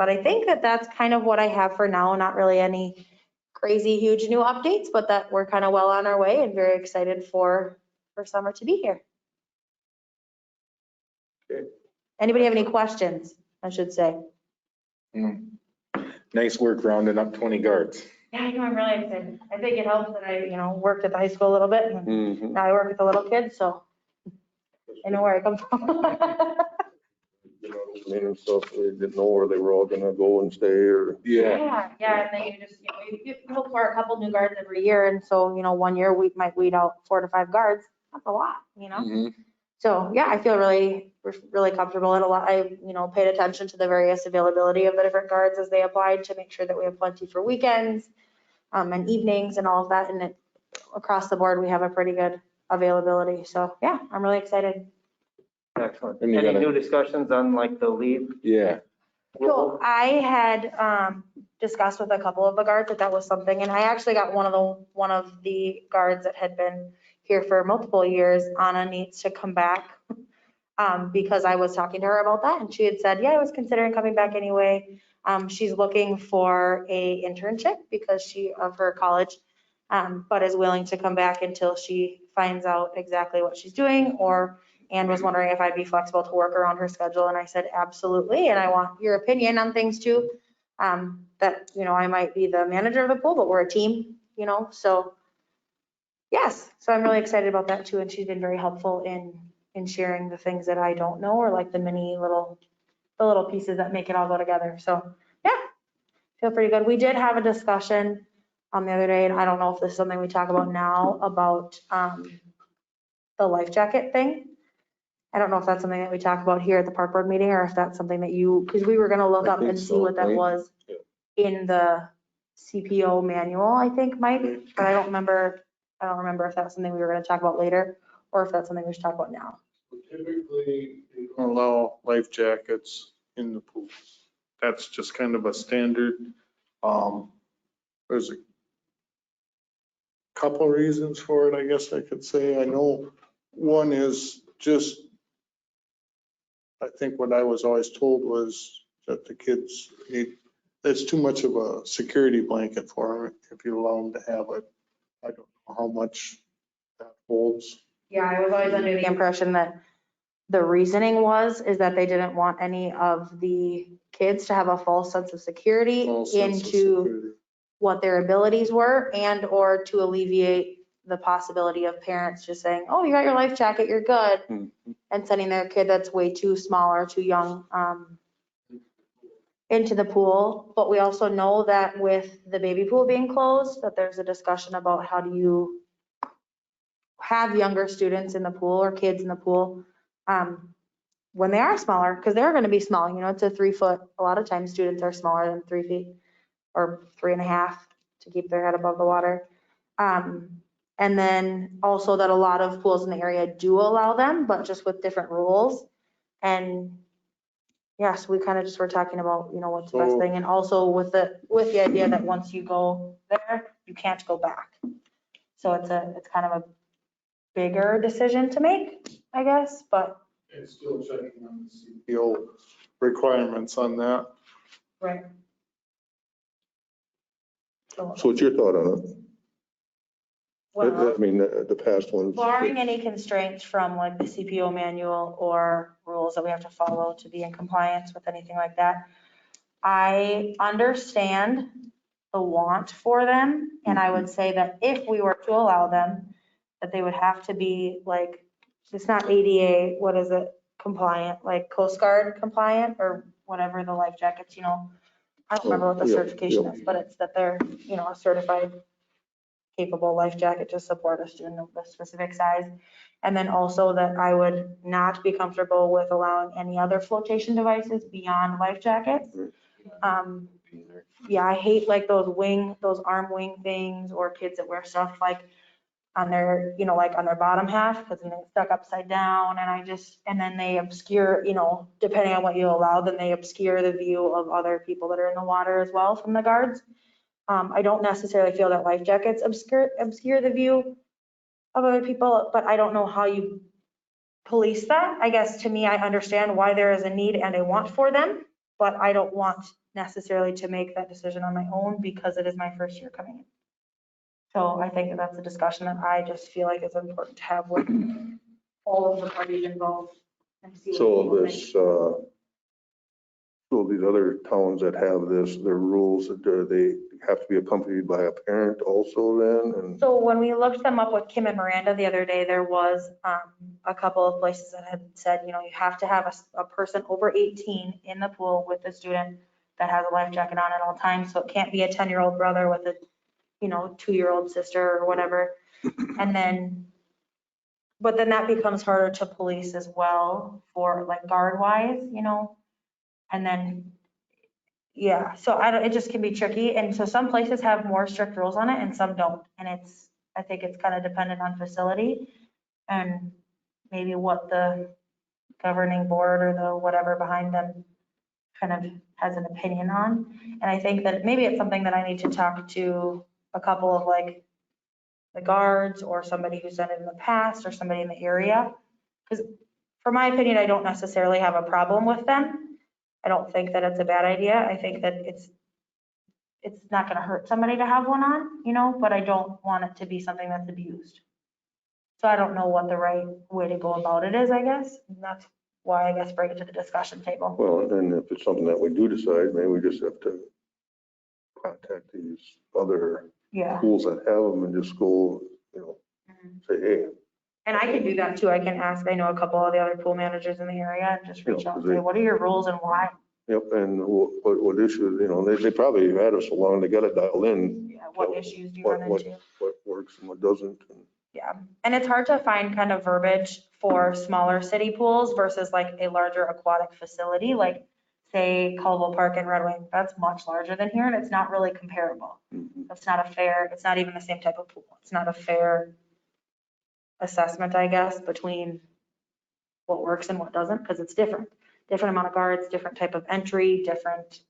I think that's kind of what I have for now. Not really any crazy huge new updates, but that we're kind of well on our way and very excited for summer to be here. Okay. Anybody have any questions, I should say? Nice work rounding up 20 guards. Yeah, I know, I'm really excited. I think it helps that I, worked at the high school a little bit and now I work with the little kids, so I know where I come from. And stuff, we didn't know where they were all gonna go and stay or. Yeah, and then you just, you look for a couple new guards every year, and so, 1 year we might weed out 4 to 5 guards. That's a lot, So, yeah, I feel really comfortable and a lot. I, paid attention to the various availability of the different guards as they applied to make sure that we have plenty for weekends and evenings and all of that. And across the board, we have a pretty good availability. So, yeah, I'm really excited. Excellent. Any new discussions on like the leave? Yeah. So I had discussed with a couple of the guards that was something, and I actually got one of the guards that had been here for multiple years, Anna, needs to come back because I was talking to her about that, and she had said, yeah, I was considering coming back anyway. She's looking for a internship because of her college, but is willing to come back until she finds out exactly what she's doing, and was wondering if I'd be flexible to work around her schedule. And I said, absolutely. And I want your opinion on things too. That, I might be the manager of the pool, but we're a team, you know, so. Yes, so I'm really excited about that too, and she's been very helpful in sharing the things that I don't know, or like the little pieces that make it all go together, so, yeah. Feel pretty good. We did have a discussion the other day, and I don't know if this is something we talk about now, about the life jacket thing. I don't know if that's something that we talk about here at the park board meeting, or if that's something that you, because we were gonna look I up think and see so, what that right? was Yeah. in the CPO manual, I think, Mike, but I don't remember if that's something we were gonna talk about later, or if that's something we should talk about now. Typically, they don't allow life jackets in the pools. That's just kind of a standard. There's a couple of reasons for it, I guess I could say. I know one is just, I think what I was always told was that the kids need, that's too much of a security blanket for them if you allow them to have it. I don't know how much that holds. Yeah, I was always under the impression that the reasoning is that they didn't want any of the kids to have a false sense of security False sense of into security. what their abilities were, and or to alleviate the possibility of parents just saying, oh, you got your life jacket, you're good, and sending their kid that's way too small or too young into the pool. But we also know that with the baby pool being closed, that there's a discussion about how do you have younger students in the pool or kids in the pool when they are smaller, because they're going to be small. You know, it's a 3 foot. A lot of times students are smaller than 3 feet or 3.5 to keep their head above the water. And then also that a lot of pools in the area do allow them, but just with different rules. And yes, we kind of just were talking about, you know, what's the best thing. And also with the idea that once you go there, you can't go back. So it's kind of a bigger decision to make, I guess, but. It's still checking on the CPO requirements on that. Right. So what's your thought on it? Well, I mean, the past ones. barring any constraints from like the CPO manual or rules that we have to follow to be in compliance with anything like that, I understand the want for them. And I would say that if we were to allow them, that they would have to be like, it's not ADA, what is it, compliant, like Coast Guard compliant or whatever the life jackets, you know. I don't remember what the certification is, but it's that they're, you know, a certified capable life jacket to support a student of a specific size. And then also that I would not be comfortable with allowing any other flotation devices beyond life jackets. Yeah, I hate like those arm wing things, or kids that wear stuff like on their, you know, like on their bottom half, because then it's stuck upside down, and then they obscure, you know, depending on what you allow, then they obscure the view of other people that are in the water as well from the guards. I don't necessarily feel that life jackets obscure the view of other people, but I don't know how you police that. I guess to me, I understand why there is a need and a want for them, but I don't want necessarily to make that decision on my own because it is my first year coming in. So I think that that's a discussion that I just feel like is important to have with all of the parties involved. And see what people So think. this, so these other towns that have this, their rules, do they have to be accompanied by a parent also then? And So when we looked them up with Kim and Miranda the other day, there was a couple of places that had said, you know, you have to have a person over 18 in the pool with the student that has a life jacket on at all times. So it can't be a 10-year-old brother with a, you know, 2-year-old sister or whatever. And then, but then that becomes harder to police as well for like guard wise, you know, and then, yeah, so it just can be tricky. And so some places have more strict rules on it and some don't. And I think it's kind of dependent on facility and maybe what the governing board or the whatever behind them kind of has an opinion on. And I think that maybe it's something that I need to talk to a couple of like the guards or somebody who's done it in the past or somebody in the area. Because for my opinion, I don't necessarily have a problem with them. I don't think that it's a bad idea. I think that it's not going to hurt somebody to have one on, you know, but I don't want it to be something that's abused. So I don't know what the right way to go about it is, I guess. And that's why I guess bring it to the discussion table. well, and if it's something that we do decide, maybe we just have to contact these other Yeah. pools that have them and just go, say, hey. And I can do that too. I can ask, I know a couple of the other pool managers in the area and just reach out and say, what are your rules and why? Yep, and what issues, they probably had us so long, they got it dialed in. Yeah, what issues do you run into? What works and what doesn't. Yeah, and it's hard to find kind of verbiage for smaller city pools versus like a larger aquatic facility, like say Colville Park in Red Wing. That's much larger than here and it's not really comparable. That's not a fair, it's not even the same type of pool. It's not a fair assessment, I guess, between what works and what doesn't, because it's different. Different amount of guards, different type of entry, different.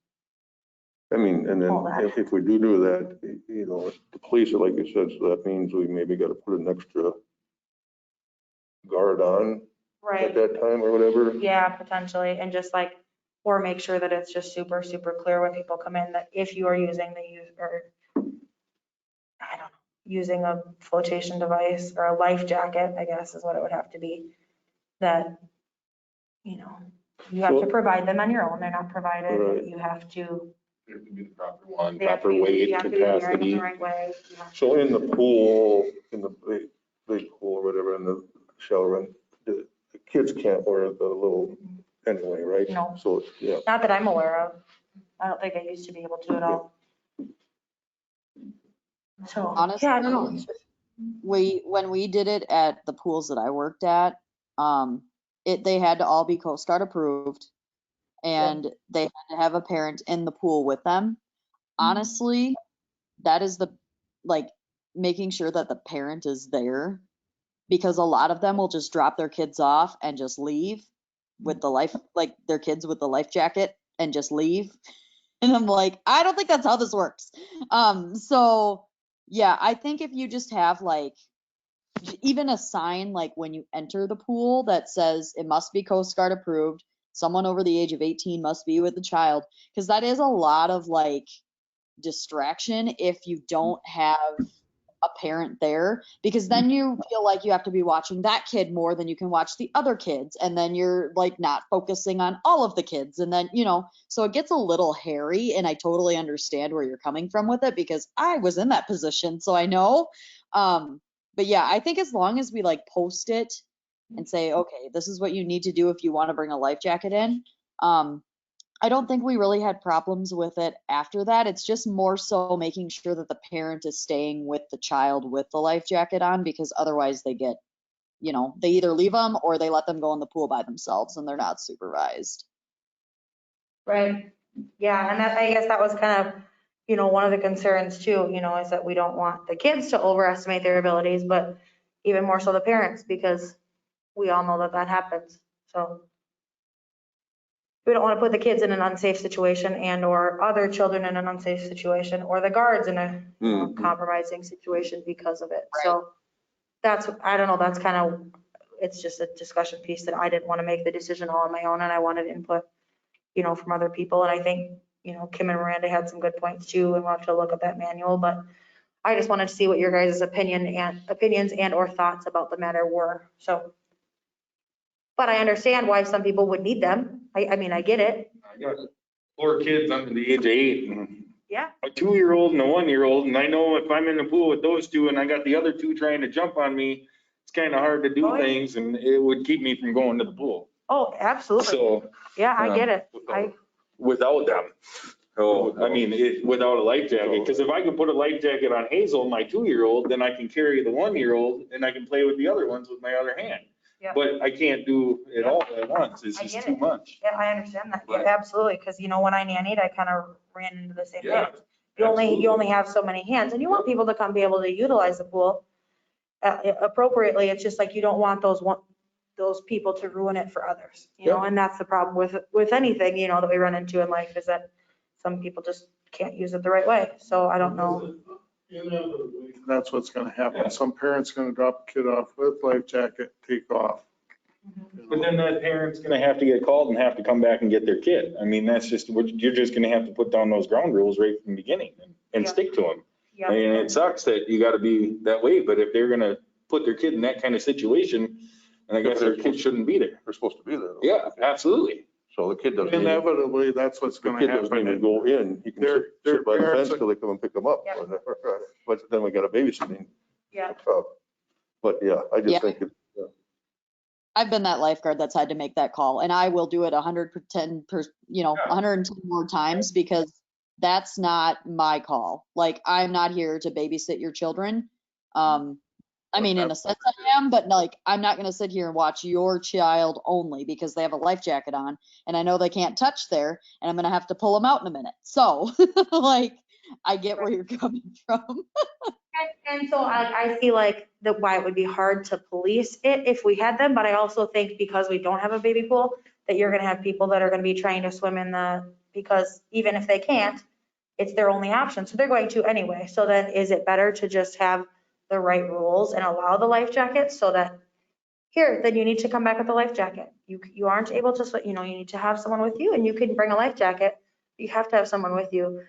I mean, and then if we do that, the police, like you said, so that means we maybe got to put an extra guard on at that time or whatever. Yeah, potentially, and just like, or make sure that it's just super, super clear when people come in that if you are using using a flotation device or a life jacket, I guess is what it would have to be, that, you have to provide them on your own. They're not provided. Right. You have to. There have to be the proper one, They have to proper be- weight, you have to be wearing them capacity. the right way. Yeah. So in the pool, in the big pool or whatever, in the shower, the kids can't wear the little anyway, right? No. So, yeah. Not that I'm aware of. I don't think I used to be able to at all. So, Honestly, yeah, I don't know. when we did it at the pools that I worked at, they had to all be Coast Guard approved and they had to have a parent in the pool with them. Honestly, that is making sure that the parent is there, because a lot of them will just drop their kids off and just leave with their kids with the life jacket and just leave. And I'm like, I don't think that's how this works. So yeah, I think if you just have even a sign when you enter the pool that says it must be Coast Guard approved, someone over the age of 18 must be with the child, because that is a lot of distraction if you don't have a parent there, because then you feel like you have to be watching that kid more than you can watch the other kids, and then you're not focusing on all of the kids, and then so it gets a little hairy. And I totally understand where you're coming from with it, because I was in that position, so I know. But yeah, I think as long as we post it and say, okay, this is what you need to do if you want to bring a life jacket in, I don't think we really had problems with it after that. It's just more so making sure that the parent is staying with the child with the life jacket on, because otherwise they get, they either leave them or they let them go in the pool by themselves and they're not supervised. Right. Yeah. And I guess that was kind of, one of the concerns too, is that we don't want the kids to overestimate their abilities, but even more so the parents, because we all know that happens. So we don't want to put the kids in an unsafe situation and or other children in an unsafe situation, or the guards in a compromising situation because of it. Right. So I don't know, that's kind of, it's just a discussion piece that I didn't want to make the decision all on my own, and I wanted input, from other people. And I think, Kim and Miranda had some good points too, and we'll have to look at that manual, but I just wanted to see what your guys' opinions and or thoughts about the matter were. So, but I understand why some people would need them. I mean, I get it. I got 4 kids under the age of 8 and Yeah. a 2-year-old and a 1-year-old. And I know if I'm in the pool with those 2 and I got the other 2 trying to jump on me, it's kind of hard to do things, and it would keep me from going to the pool. Oh, absolutely. So. Yeah, I get it. Without them. So, I mean, without a life jacket, because if I can put a life jacket on Hazel, my 2-year-old, then I can carry the 1-year-old and I can play with the other ones with my other hand. Yeah. But I can't do it all at once. It's just too much. Yeah, I understand that. But- Absolutely. Because when I nannied, I kind of ran into the same Yeah, thing. You only have so many hands, and you want people to come be able to utilize the pool appropriately. It's just you don't want those people to ruin it for others, and that's the problem with anything, that we run into in life, is that some people just can't use it the right way. So I don't know. That's what's going to happen. Some parents going to drop a kid off with life jacket, take off. But then that parent's going to have to get called and have to come back and get their kid. I mean, that's just, you're just going to have to put down those ground rules right from the beginning and stick to them. Yeah. I mean, it sucks that you got to be that way, but if they're going to put their kid in that kind of situation, and I guess their kid shouldn't be there. They're supposed to be there. Yeah, absolutely. So the kid doesn't even, Inevitably, that's what's the going kid to doesn't even happen. go in. He can Their sit by the parents fence till they come and pick him up. Yep. But then we got a babysitting. Yeah. But yeah, I Yeah. just think it, I've been that lifeguard that's had to make that call, and I will do it 110 110 more times, because that's not my call. Like, I'm not here to babysit your children. I mean, in a sense I am, but like, I'm not gonna sit here and watch your child only because they have a life jacket on and I know they can't touch there, and I'm gonna have to pull them out in a minute. So like, I get where you're coming from. And so I feel like that why it would be hard to police it if we had them, but I also think because we don't have a baby pool, that you're gonna have people that are gonna be trying to swim in because even if they can't, it's their only option, so they're going to anyway. So then is it better to just have the right rules and allow the life jacket so that, here, then you need to come back with a life jacket. You aren't able to, you need to have someone with you, and you can bring a life jacket. You have to have someone with you,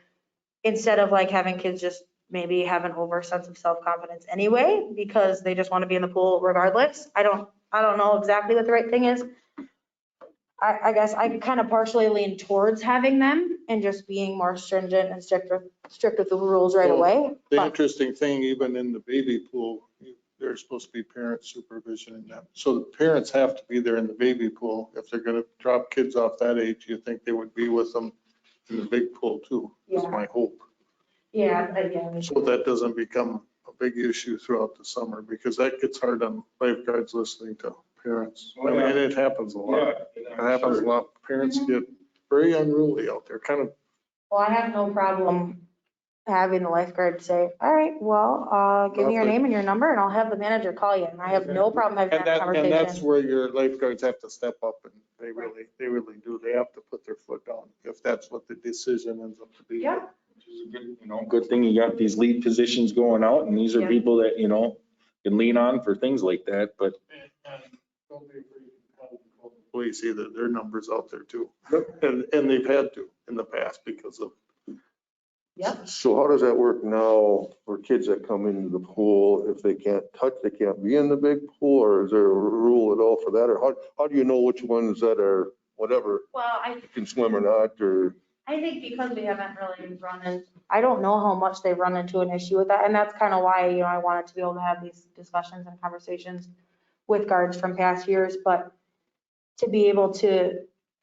instead of like having kids just maybe have an over sense of self-confidence anyway, because they just want to be in the pool regardless. I don't know exactly what the right thing is. I guess I kind of partially lean towards having them and just being more stringent and strict with the rules right away. The But interesting thing, even in the baby pool, there's supposed to be parent supervision in that. So the parents have to be there in the baby pool. If they're going to drop kids off that age, you think they would be with them in the big pool too, is my hope. yeah. So that doesn't become a big issue throughout the summer, because that gets hard on lifeguards listening to parents. I mean, it happens a lot. It happens a lot. Parents get very unruly out there, kind of. Well, I have no problem having the lifeguard say, all right, well, give me your name and your number and I'll have the manager call you. And I have no problem having that And that's conversation. where your lifeguards have to step up, and they really do. They have to put their foot down if that's what the decision ends up to be. Yeah. Which is a good, good thing you got these lead positions going out, and these are Yeah. people that, can lean on for things like that, but. And don't be afraid to call the police either. Their numbers out there too. And they've had to in the past because of. Yep. so how does that work now for kids that come into the pool? If they can't touch, they can't be in the big pool, or is there a rule at all for that? Or how do you know which ones that are whatever Well, I can swim or not, or? think because we haven't really I don't know how much they've run into an issue with that. And that's kind of why, I wanted to be able to have these discussions and conversations with guards from past years. But to be able to,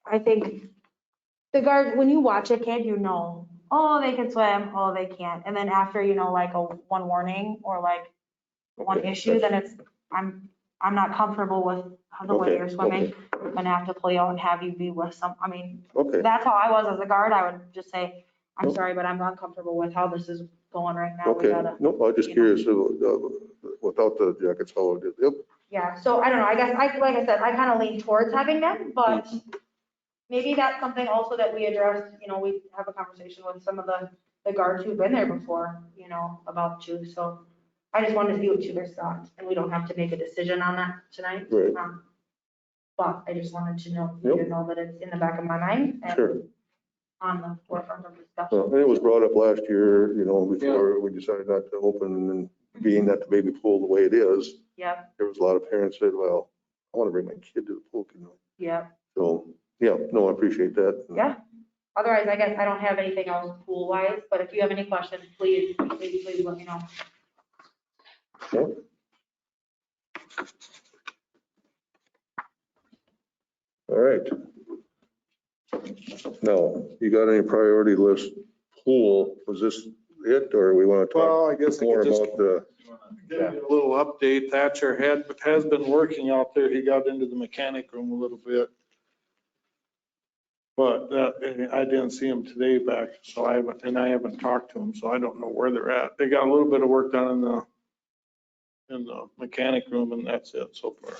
I think the guard, when you watch a kid, oh, they can swim, oh, they can't. And then after, like one warning or like one issue, then it's, I'm not comfortable with the way you're swimming. I'm gonna have to pull you out and have you be with Okay. that's how I was as a guard. I would just say, I'm sorry, but I'm not comfortable with how this is going right now. We Okay, gotta, no, I'm just curious, without the jackets, how it is. Yep, yeah, so I don't know. I guess like I said, I kind of lean towards having them, but maybe that's something also that we address, we have a conversation with some of the guards who've been there before, about you. So I just wanted to see what you guys thought, and we don't have to make a decision on that tonight. Right. But I just wanted to know, Yep. you to know that it's in the back of my mind sure. and on the forefront of discussion. And it was brought up last year, before we decided not to open, and then being that the baby pool the way it is, Yep, there was a lot of parents said, well, I want to bring my kid to the pool, yep, So, yeah, no, I appreciate that. yeah. Otherwise, I guess I don't have anything else pool wise, but if you have any questions, please let me know. Okay. All right. Now, you got any priority list pool? Was this it, or we want to talk Well, I guess I more could just about the? give you a little update. Thatcher has been working out there. He got into the mechanic room a little bit. But I didn't see him today back, so I haven't talked to him, so I don't know where they're at. They got a little bit of work done in the mechanic room, and that's it so far.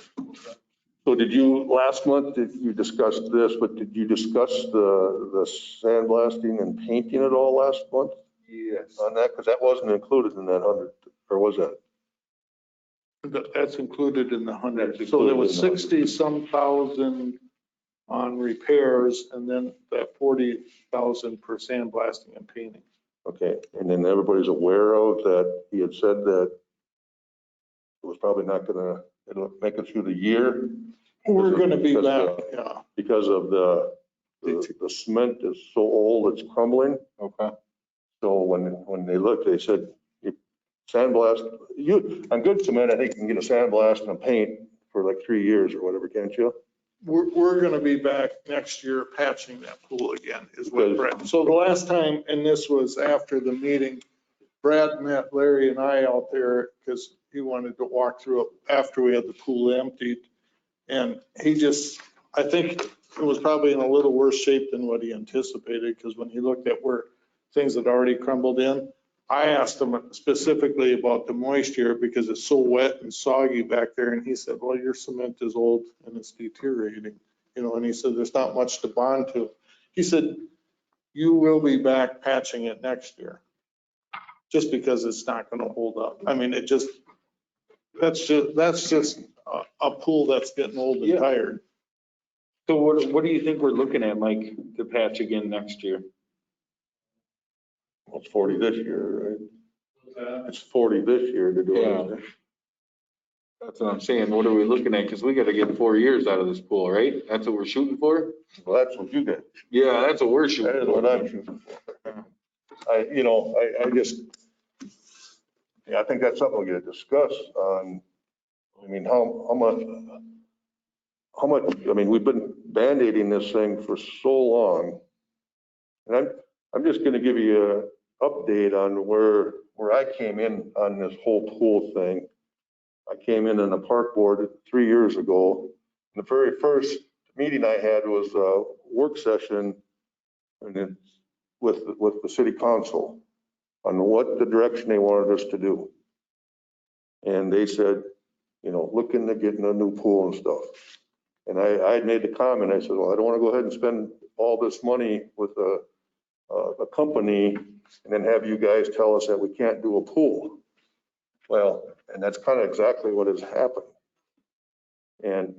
So last month, you discussed this, but did you discuss the sandblasting and painting at all last month Yes. on that? Because that wasn't included in that 100, or was that? That's included in the 100. That's So there included was in the 60-some thousand on repairs, and then that 40,000 for sandblasting and painting. Okay, and then everybody's aware of that, he had said that it was probably not it'll make it through the year. We're going to be Because back, of- yeah. Because of the the cement is so old, it's crumbling. Okay. So when they looked, they said, you sandblast, on good cement, I think you can get a sandblast and a paint for like 3 years or whatever, can't you? We're gonna be back next year patching that pool again, is what Brad. So the last time, and this was after the meeting, Brad met Larry and I out there because he wanted to walk through it after we had the pool emptied. And he just, I think it was probably in a little worse shape than what he anticipated, because when he looked at where things had already crumbled in, I asked him specifically about the moisture because it's so wet and soggy back there. And he said, well, your cement is old and it's deteriorating, and he said, there's not much to bond to. He said, you will be back patching it next year, just because it's not going to hold up. I mean, that's just a pool that's getting old and tired. So what do you think we're looking at, Mike, to patch again next year? Well, it's 40 this year, right? It's 40 this year to do it. That's what I'm saying. What are we looking at? Because we got to get 4 years out of this pool, right? That's what we're shooting for? Well, that's what you get. Yeah, that's what we're shooting for. That is what I'm shooting for. I just, I think that's something we're going to discuss on, I mean, how much, I mean, we've been Band-Aiding this thing for so long. And I'm just going to give you an update on where I came in on this whole pool thing. I came in on the park board 3 years ago. The very first meeting I had was a work session and it's with the city council on what the direction they wanted us to do. And they said, look into getting a new pool and stuff. And I had made the comment, I said, well, I don't want to go ahead and spend all this money with a company and then have you guys tell us that we can't do a pool. Well, and that's kind of exactly what has happened. And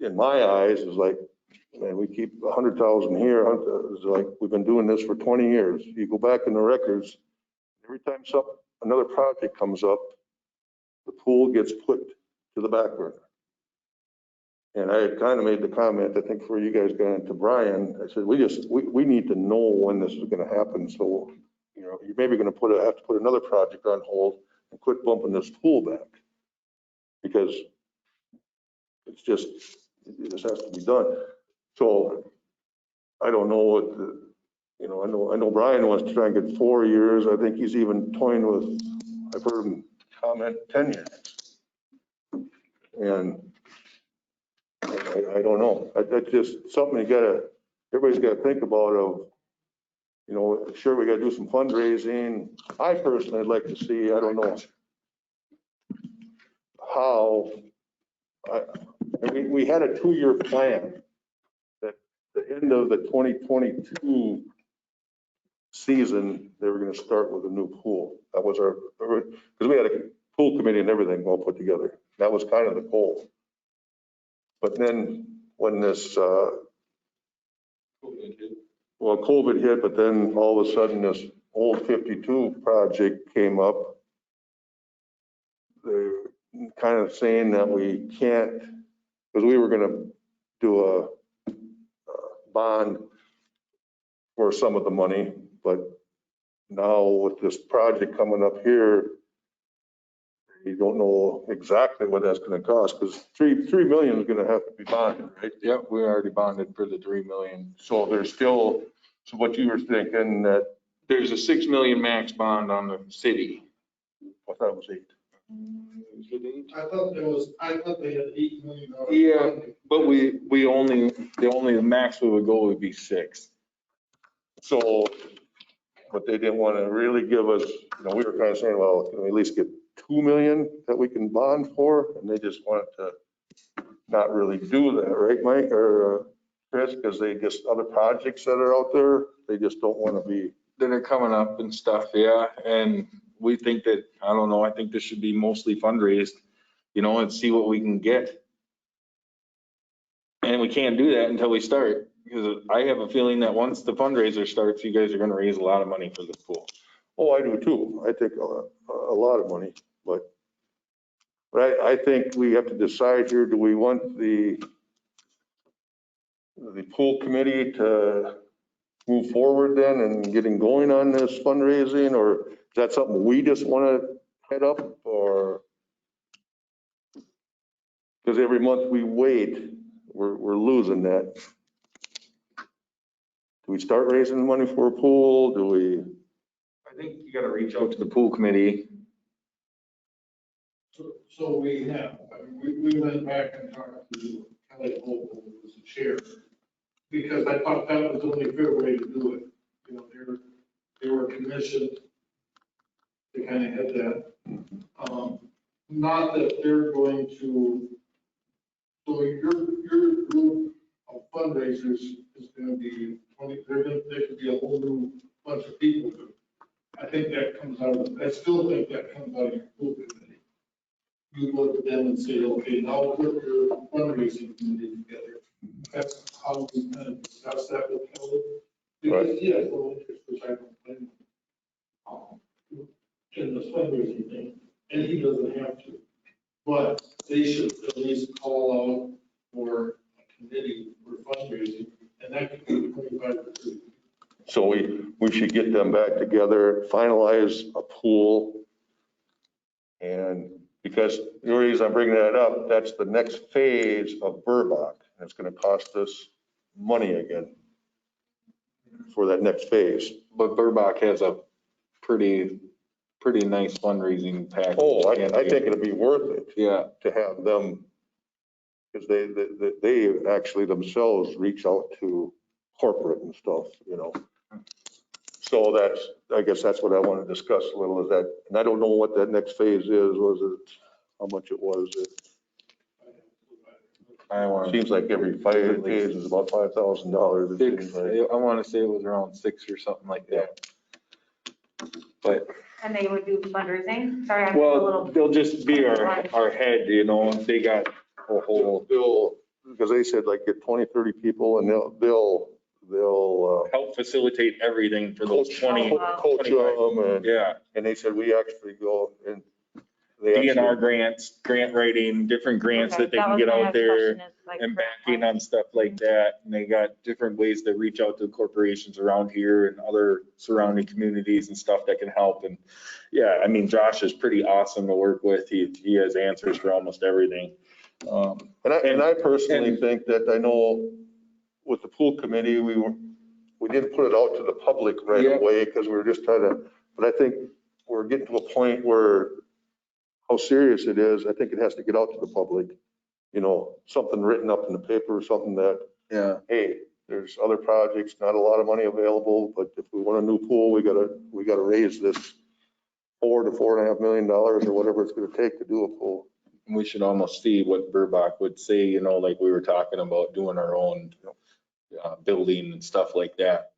in my eyes, it's like, man, we keep 100,000 here. It's like, we've been doing this for 20 years. You go back in the records, every time another project comes up, the pool gets put to the back burner. And I had kind of made the comment, I think before you guys got into Brian, I said, we need to know when this is going to happen. So, you're maybe going to have to put another project on hold and quit bumping this pool back. Because it just has to be done. So I don't know what I know Brian wants to try and get 4 years. I think he's even toying with, I've heard him comment 10 years. And I don't know. That's just something everybody's got to think about of, sure, we got to do some fundraising. I personally would like to see, I don't know how, we had a 2-year plan that the end of the 2022 season, they were going to start with a new pool. That was because we had a pool committee and everything all put together. That was kind of the goal. But then when this, COVID hit, but then all of a sudden this old 52 project came up. They're kind of saying that we can't, because we were going to do a bond for some of the money, but now with this project coming up here, you don't know exactly what that's going to cost, because $3 million is going to have to be bonded, right? Yep, we already bonded for the 3 million. So there's still, so what you were thinking that There's a 6 million max bond on the city. I thought it was 8. I thought they had $8 million. Yeah, but the max we would go would be 6. So, but they didn't want to really give us, we were kind of saying, well, can we at least get 2 million that we can bond for? And they just wanted to not really do that, right, Mike or Chris? Because they just, other projects that are out there, they just don't want to be. That are coming up and stuff, yeah. And we think that, I don't know, I think this should be mostly fundraised, and see what we can get. And we can't do that until we start, because I have a feeling that once the fundraiser starts, you guys are going to raise a lot of money for this pool. Oh, I do too. I think a lot of money, but I think we have to decide here, do we want the the pool committee to move forward then and getting going on this fundraising, or is that something we just want to head up, or? Because every month we wait, we're losing that. Do we start raising money for a pool? Do we? I think you gotta reach out to the pool committee. So we have, we went back and talked to Kelly Hope, who was the chair, because I thought that was the only fair way to do it. You know, they were commissioned to kind of head that. Not that they're going to, so your group of fundraisers is going to be 20, there could be a whole new bunch of people. I think that comes out of, I still think that comes out of your pool committee. You look at them and say, okay, now put your fundraising committee together. That's how we kind of discuss that with Kelly. Because he has no interest, which I don't blame him, in this fundraising thing, and he doesn't have to. But they should at least call out for a committee for fundraising, and that could be 25 or 30. So we should get them back together, finalize a pool. And because the reason I'm bringing that up, that's the next phase of Burbach. It's going to cost us money again for that next phase. But Burbach has a pretty nice fundraising package. Oh, I think it'll be worth it. Yeah. To have them, because they actually themselves reach out to corporate and stuff, you know. So I guess that's what I want to discuss a little, is that, and I don't know what that next phase is. Was it, how much it was? Seems like every 5 phase is about $5,000. I want to say it was around 6 or something like that. But. And they would do fundraising? Sorry, I'm a little. Well, they'll just be our head, you know, they got a whole. Because they said like get 20, 30 people and they'll help facilitate everything for those 20. Coach them and. Yeah. And they said we actually go and. DNR grants, grant writing, different grants that they can get out there and backing on stuff like that. And they got different ways to reach out to corporations around here and other surrounding communities and stuff that can help. And yeah, I mean, Josh is pretty awesome to work with. He has answers for almost everything. And I personally think that, I know with the pool committee, we didn't put it out to the public right away because we were just trying to, but I think we're getting to a point where how serious it is, I think it has to get out to the public, you know, something written up in the paper, something that, hey, there's other projects, not a lot of money available, but if we want a new pool, we gotta raise this $4 to $4.5 million or whatever it's gonna take to do a pool. We should almost see what Burbach would say, you know, like we were talking about doing our own building and stuff like that,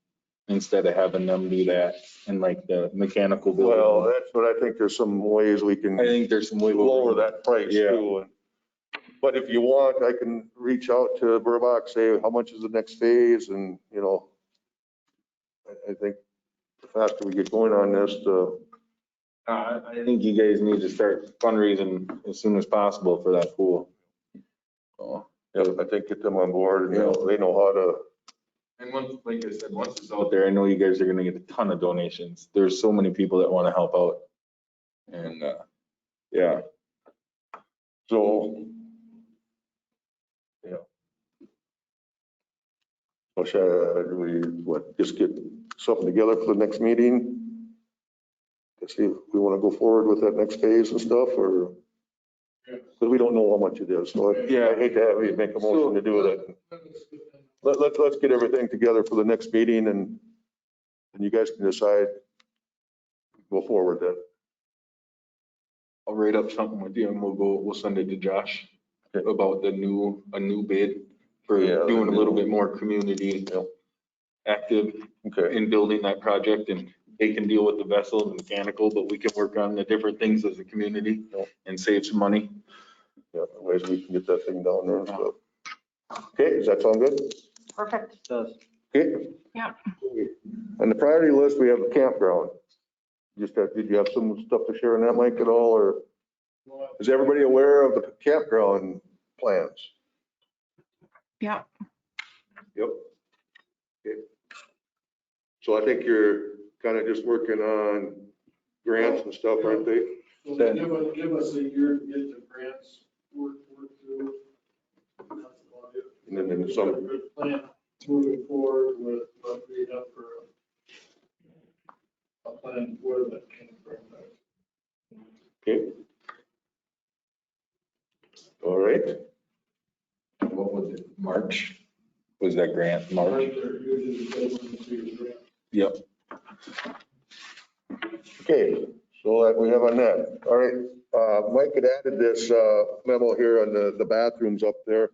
instead of having them do that and like the mechanical building. Well, that's what I think. There's some ways we can. I think there's some way lower that price too. But if you want, I can reach out to Burbach, say how much is the next phase, and you know, I think the faster we get going on this, I think you guys need to start fundraising as soon as possible for that pool. So, yeah, I think get them on board, and they know how to. And once, like I said, once it's out there, I know you guys are gonna get a ton of donations. There's so many people that want to help out. And, yeah. So, do we just get something together for the next meeting? To see if we want to go forward with that next phase and stuff, or, because we don't know how much it is. So I hate to have you make a motion to do that. Let's get everything together for the next meeting, and you guys can decide, go forward then. I'll write up something with you and we'll send it to Josh about a new bid for doing a little bit more community active in building that project, and they can deal with the vessel and mechanical, but we can work on the different things as a community and save some money. Yeah, ways we can get that thing down there and stuff. Okay, does that sound good? Perfect. It does. Okay. Yeah. On the priority list, we have the campground. Did you have some stuff to share on that, Mike, at all, or is everybody aware of the campground plans? Yeah. Yep. Okay. So I think you're kind of just working on grants and stuff, aren't they? So give us a year to get the grants work through. That's about it. And then in some, Good plan moving forward with what we have for a plan where that came from. okay. All right. What was it, March? Was that grant, March? Yep. Okay, so that we have on that. All right, Mike had added this memo here on the bathrooms up there.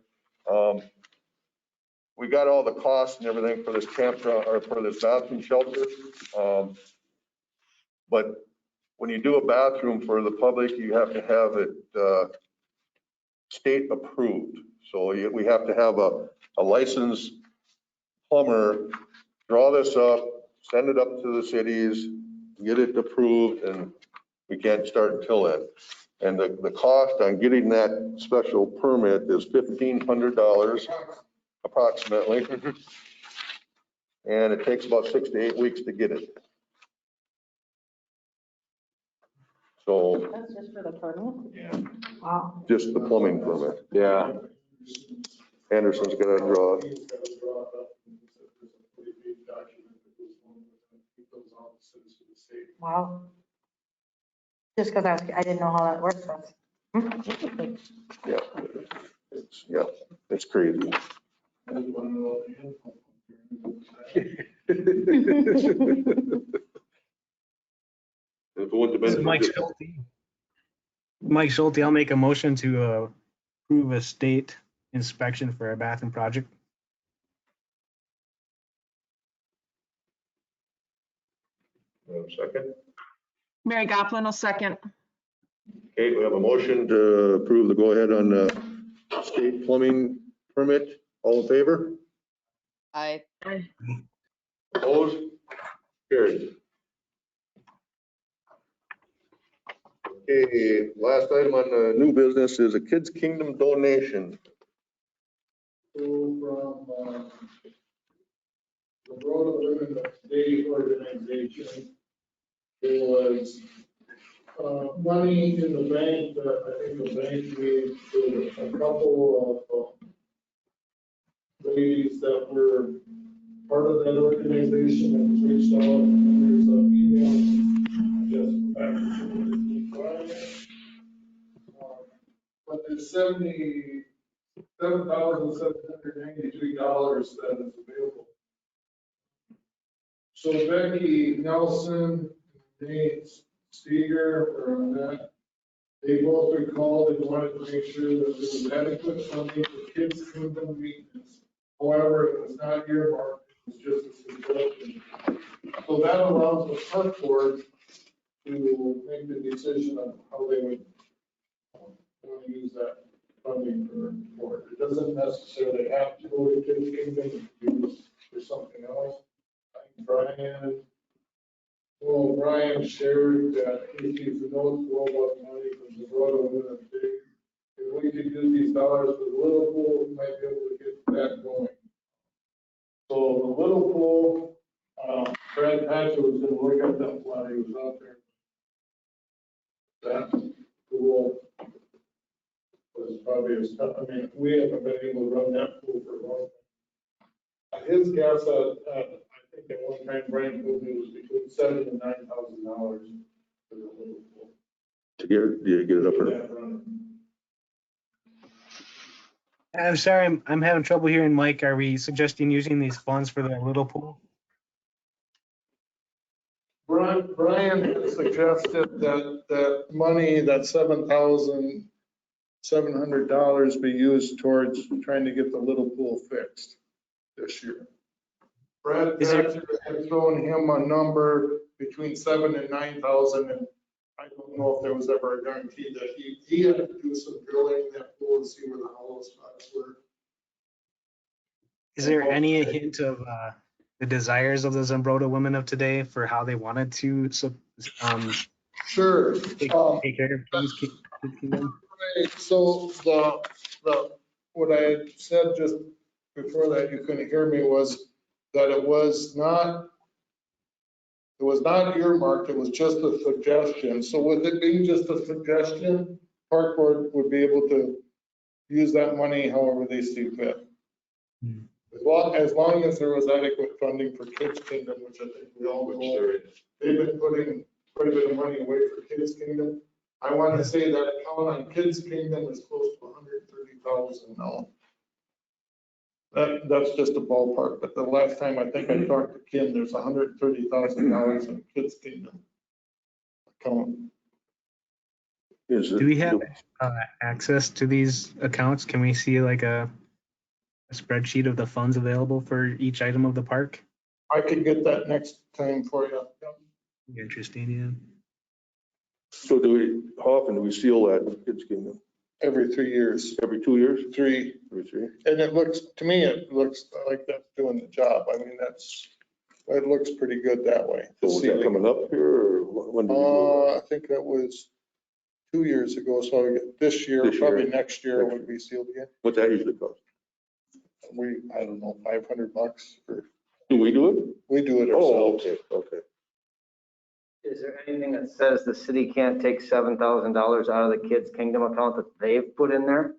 We got all the costs and everything for this campground or for this bathroom shelter. But when you do a bathroom for the public, you have to have it state approved. So we have to have a licensed plumber draw this up, send it up to the cities, get it approved, and we can't start until then. And the cost on getting that special permit is $1,500 approximately. And it takes about 6 to 8 weeks to get it. So That's just for the permit? yeah, Wow. just the plumbing permit. Yeah. Anderson's gonna draw. Wow. Just because I didn't know how that works. Yeah, it's crazy. This is Mike Schulte. Mike Schulte, I'll make a motion to approve a state inspection for a bathroom project. Second. Mary Gofflin will second. Okay, we have a motion to approve the go ahead on the state plumbing permit. All in favor? I, Opposed? Carried. Okay, last item on the new business is a Kids Kingdom donation. So from the Road of Women of Day organization, there was money in the bank that I think the bank gave to a couple of ladies that were part of that organization and was reached out. There's an email just back to Brian. But there's $77,793 that is available. So Becky Nelson, Nate Steger are on that. They both recalled and wanted to make sure that there was adequate funding for Kids Kingdom maintenance. However, it was not earmarked, it was just a suggestion. So that allows the park board to make the decision on how they would want to use that funding for it. It doesn't necessarily have to go to Kids Kingdom, it can be used for something else. Brian shared that he sees the notes well about money from the Road of Women of Day. If we could use these dollars for the little pool, we might be able to get that going. So the little pool, Brad Patcher was gonna look at that while he was out there. That pool was probably as tough. I mean, we haven't been able to run that pool for a long time. His guess, I think at one time Brian told me it was between $7,000 and $9,000 for the little pool. To get it up there. I'm sorry, I'm having trouble hearing Mike. Are we suggesting using these funds for the little pool? Brian suggested that money, that $7,700 be used towards trying to get the little pool fixed this year. Brad Thatcher had thrown him a number between 7,000 and 9,000, and I don't know if there was ever a guarantee that he had to do some drilling in that pool and see where the hollow spots were. Is there any hint of the desires of the Zumbrota women of today for how they wanted to Sure. take care of Kids Kingdom? Right, so what I said just before that, you couldn't hear me, was that it was not earmarked, it was just a suggestion. So with it being just a suggestion, Park Board would be able to use that money however they see fit. As long as there was adequate funding for Kids Kingdom, which I think we all know, they've been putting quite a bit of money away for Kids Kingdom. I want to say that account on Kids Kingdom is close to 130,000 now. That's just a ballpark, but the last time I think I talked to Kim, there's $130,000 in Kids Kingdom account. Do we have access to these accounts? Can we see like a spreadsheet of the funds available for each item of the park? I could get that next time for you. Interesting, yeah. So how often do we seal that Kids Kingdom? Every 3 years. Every 2 years? Three. Every 3? And it looks, to me, it looks like that's doing the job. I mean, it looks pretty good that way. So is that coming up here or when do we do I think that was 2 years ago. So this year, probably next year it would be sealed again. What's that usually cost? I don't know, $500 or. Do we do it? We do it Oh, ourselves. okay. Is there anything that says the city can't take $7,000 out of the Kids Kingdom account that they've put in there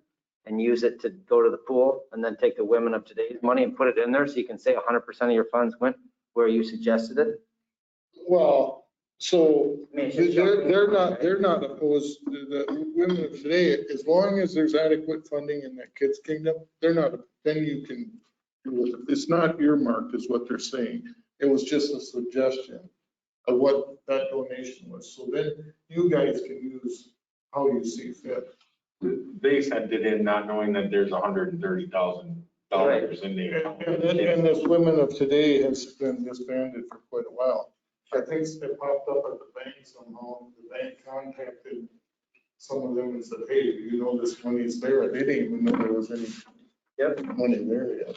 and use it to go to the pool and then take the Women of Today's money and put it in there so you can say 100% of your funds went where you suggested it? Well, so I mean, it's just they're not opposed to the Women of Today, as long as there's adequate funding in that Kids Kingdom, they're not, then you can do it. It's not earmarked is what they're saying. It was just a suggestion of what that donation was. So then you guys can use how you see fit. They sent it in not knowing that there's $130,000 in the account. And this Women of Today has been disbanded for quite a while. I think it popped up at the bank somehow. The bank contacted some of them and said, hey, you know this money's there. They didn't even know there was any money there yet.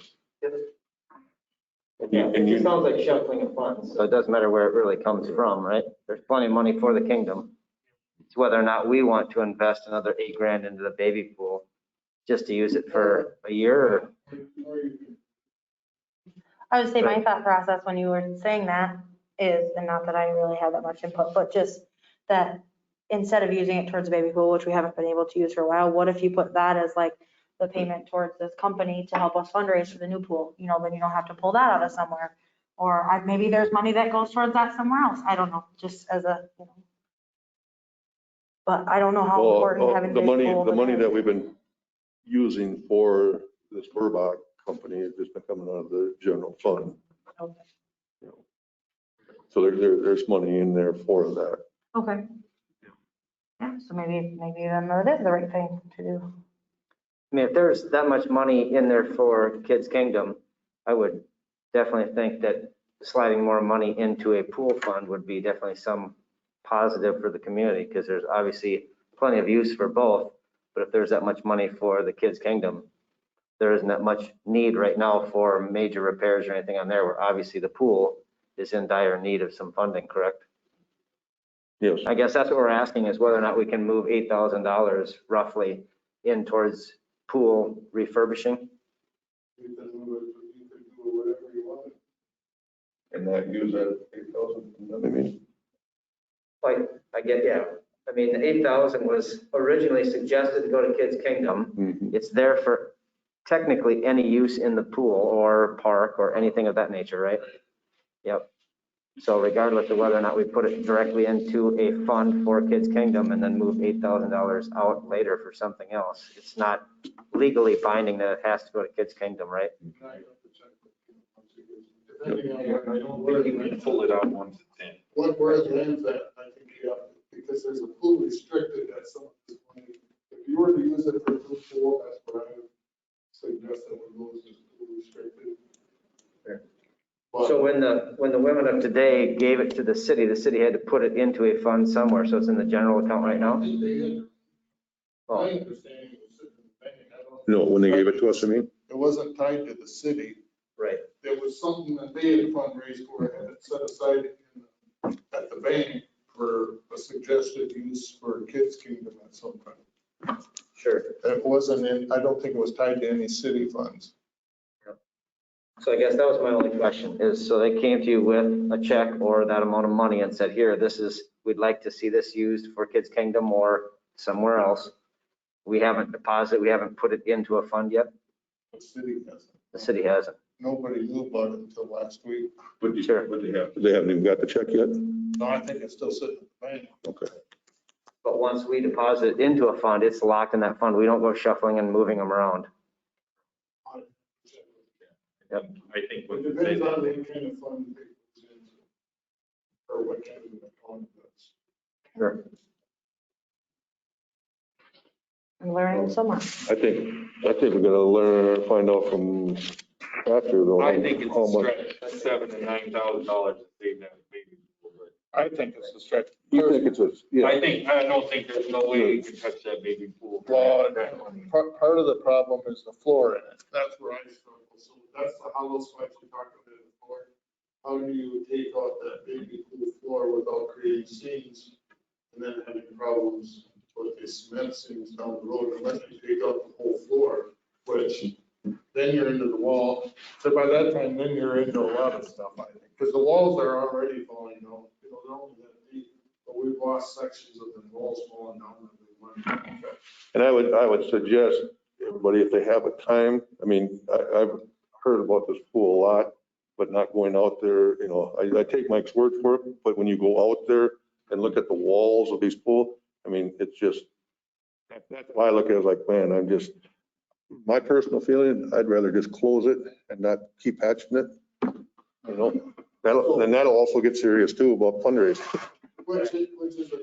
Yeah, it sounds like shuffling of funds. So it doesn't matter where it really comes from, right? There's plenty of money for the kingdom. It's whether or not we want to invest another $8,000 into the baby pool just to use it for a year. I would say my thought process when you were saying that is, and not that I really have that much input, but just that instead of using it towards a baby pool, which we haven't been able to use for a while, what if you put that as like the payment towards this company to help us fundraise for the new pool? You know, then you don't have to pull that out of somewhere. Or maybe there's money that goes towards that somewhere else. I don't know, just as a, you know. But I don't know how important having the this pool. money that we've been using for this Burbach company has just been coming out of the general fund. Okay. You know. So there's money in there for that. Okay. Yeah, so maybe then that is the right thing to do. I mean, if there's that much money in there for Kids Kingdom, I would definitely think that sliding more money into a pool fund would be definitely some positive for the community, because there's obviously plenty of use for both. But if there's that much money for the Kids Kingdom, there isn't that much need right now for major repairs or anything on there, where obviously the pool is in dire need of some funding, correct? Yes. I guess that's what we're asking, is whether or not we can move $8,000 roughly in towards pool refurbishing. You can do whatever you want. And not use that 8,000. I mean, I get, yeah. I mean, the 8,000 was originally suggested to go to Kids Kingdom. It's there for technically any use in the pool or park or anything of that nature, right? Yep. So regardless of whether or not we put it directly into a fund for Kids Kingdom and then move $8,000 out later for something else, it's not legally binding that it has to go to Kids Kingdom, right? You can pull it out once it's in. Where it lands at, I think, yeah, because there's a pool restricted at some of this money. If you were to use it for a pool, that's what I would suggest that would go as pool restricted. So when the Women of Today gave it to the city had to put it into a fund somewhere. So it's in the general account right now? My understanding was in the bank. no, when they gave it to us, I mean, It wasn't tied to the city. Right. There was something that they had fundraised for, and it set aside at the bank for a suggested use for Kids Kingdom at some time. Sure. It wasn't in, I don't think it was tied to any city funds. Yep. So I guess that was my only question is, so they came to you with a check or that amount of money and said, here, this is, we'd like to see this used for Kids Kingdom or somewhere else. We haven't deposited, we haven't put it into a fund yet. The city hasn't. The city hasn't. Nobody knew about it until last week. Sure. They haven't even got the check yet? No, I think it's still sitting in the bank. Okay. But once we deposit it into a fund, it's locked in that fund. We don't go shuffling and moving them around. Yep. I think It what depends on the kind of fund it goes into, or what kind of account it's. Sure. I'm learning so much. I think we gotta find out from after though. I think it's how a much- stretch, $7,000 to $9,000 to save that baby pool, but I think it's a stretch. You think it's a, yeah. I don't think there's no way you can touch that baby pool. Well, part of the problem is the floor in it. That's where I struggle. So that's the hollow swipes we talked about before. How do you take out that baby pool floor without creating seams and then having problems with the cement seams down the road unless you take out the whole floor, which then you're into the wall. So by that time, then you're into a lot of stuff, I think, because the walls are already falling down. You know, they're only that deep, but we've lost sections of the walls falling down that we want. And I would suggest everybody, if they have a time, I mean, I've heard about this pool a lot, but not going out there, you know, I take Mike's word for it, but when you go out there and look at the walls of these pools, I mean, it's just, that's why I look at it like, man, I'm just, my personal feeling, I'd rather just close it and not keep patching it, you know? That'll also get serious too about fundraising. Which is a good,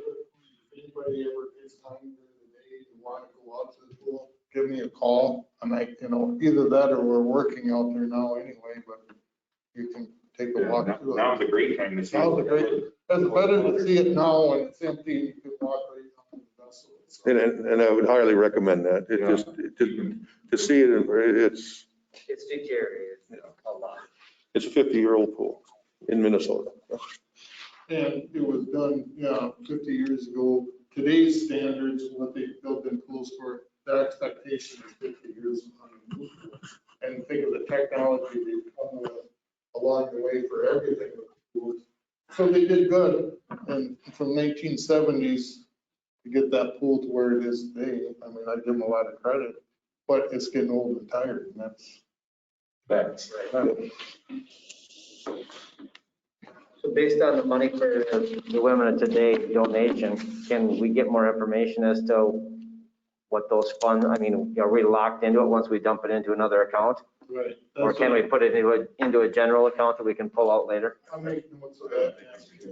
if anybody ever gets time during the day to want to go out to the pool, give me a call. And I, you know, either that or we're working out there now anyway, but you can take a walk through it. Now's a great time to see. Now's a great, it's better to see it now when it's empty, you can walk right down the vessel. So- And I would highly recommend that. It just, to see it, it's deteriorated a lot. a 50-year-old pool in Minnesota. And it was done, 50 years ago. Today's standards, what they built in pools for, their expectation is 50 years on a new pool. And think of the technology they've come with along the way for everything with pools. So they did good. And from 1970s to get that pool to where it is today, I mean, I give them a lot of credit, but it's getting old and tired, and that's. So based on the money for the Women of Today donation, can we get more information as to what those funds, I mean, are we locked into it once we dump it into another account? Right. Or can we put it into a general account that we can pull out later? I'll make notes of that.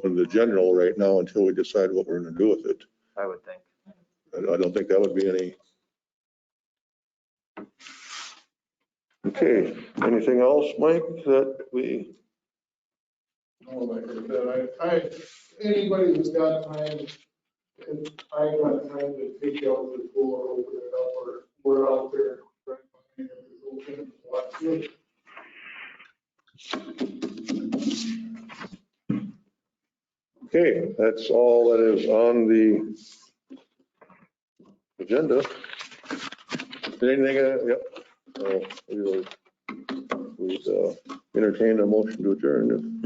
In the general right now until we decide what we're going to do with it. I would think. I don't think that would be any. Okay, anything else, Mike, that we? No, like I said, anybody who's got time, if I got time to take you out to the pool or open it up, or we're out there. Right behind it, it's open, watch it. Okay, that's all that is on the agenda. Anything, yep. We'd entertain a motion to adjourn.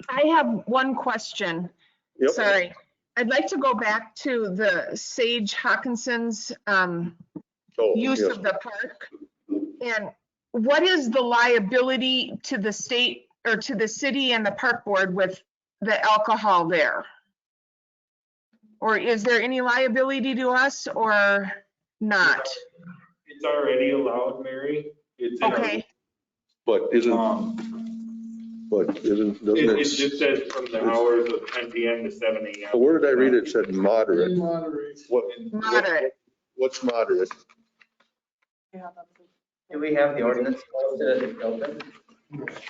I have one question. Yep. Sorry. I'd like to go back to the Sage Hawkinson's use yes. of the park. And what is the liability to the state or to the city and the park board with the alcohol there? Or is there any liability to us or not? It's already allowed, Mary. It's in our- Okay, But isn't, doesn't It it? just says from the hours of 10 PM to 7 AM. Where did I read it? It said moderate. In moderation. moderate. What's moderate? Do we have the ordinance posted at the shelter?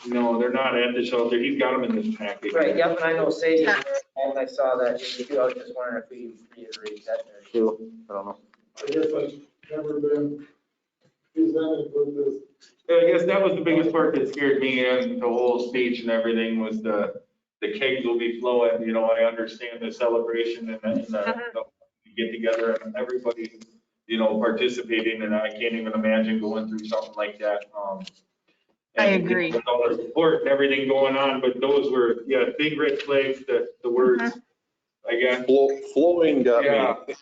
No, they're not at the shelter. He's got them in this package. Right, yep, and I know Sadie, and I saw that, too. I was just wondering if we reiterate that there too. I don't know. I guess I've never been presented with this. I guess that was the biggest part that scared me and the whole speech and everything was the kegs will be flowing. You know, I understand the celebration and then the get together and everybody you know, participating, and I can't even imagine going through something like that. I and, agree. With all the support and everything going on, but those were, yeah, big red flags, the words, I guess. Flowing got Yeah. me.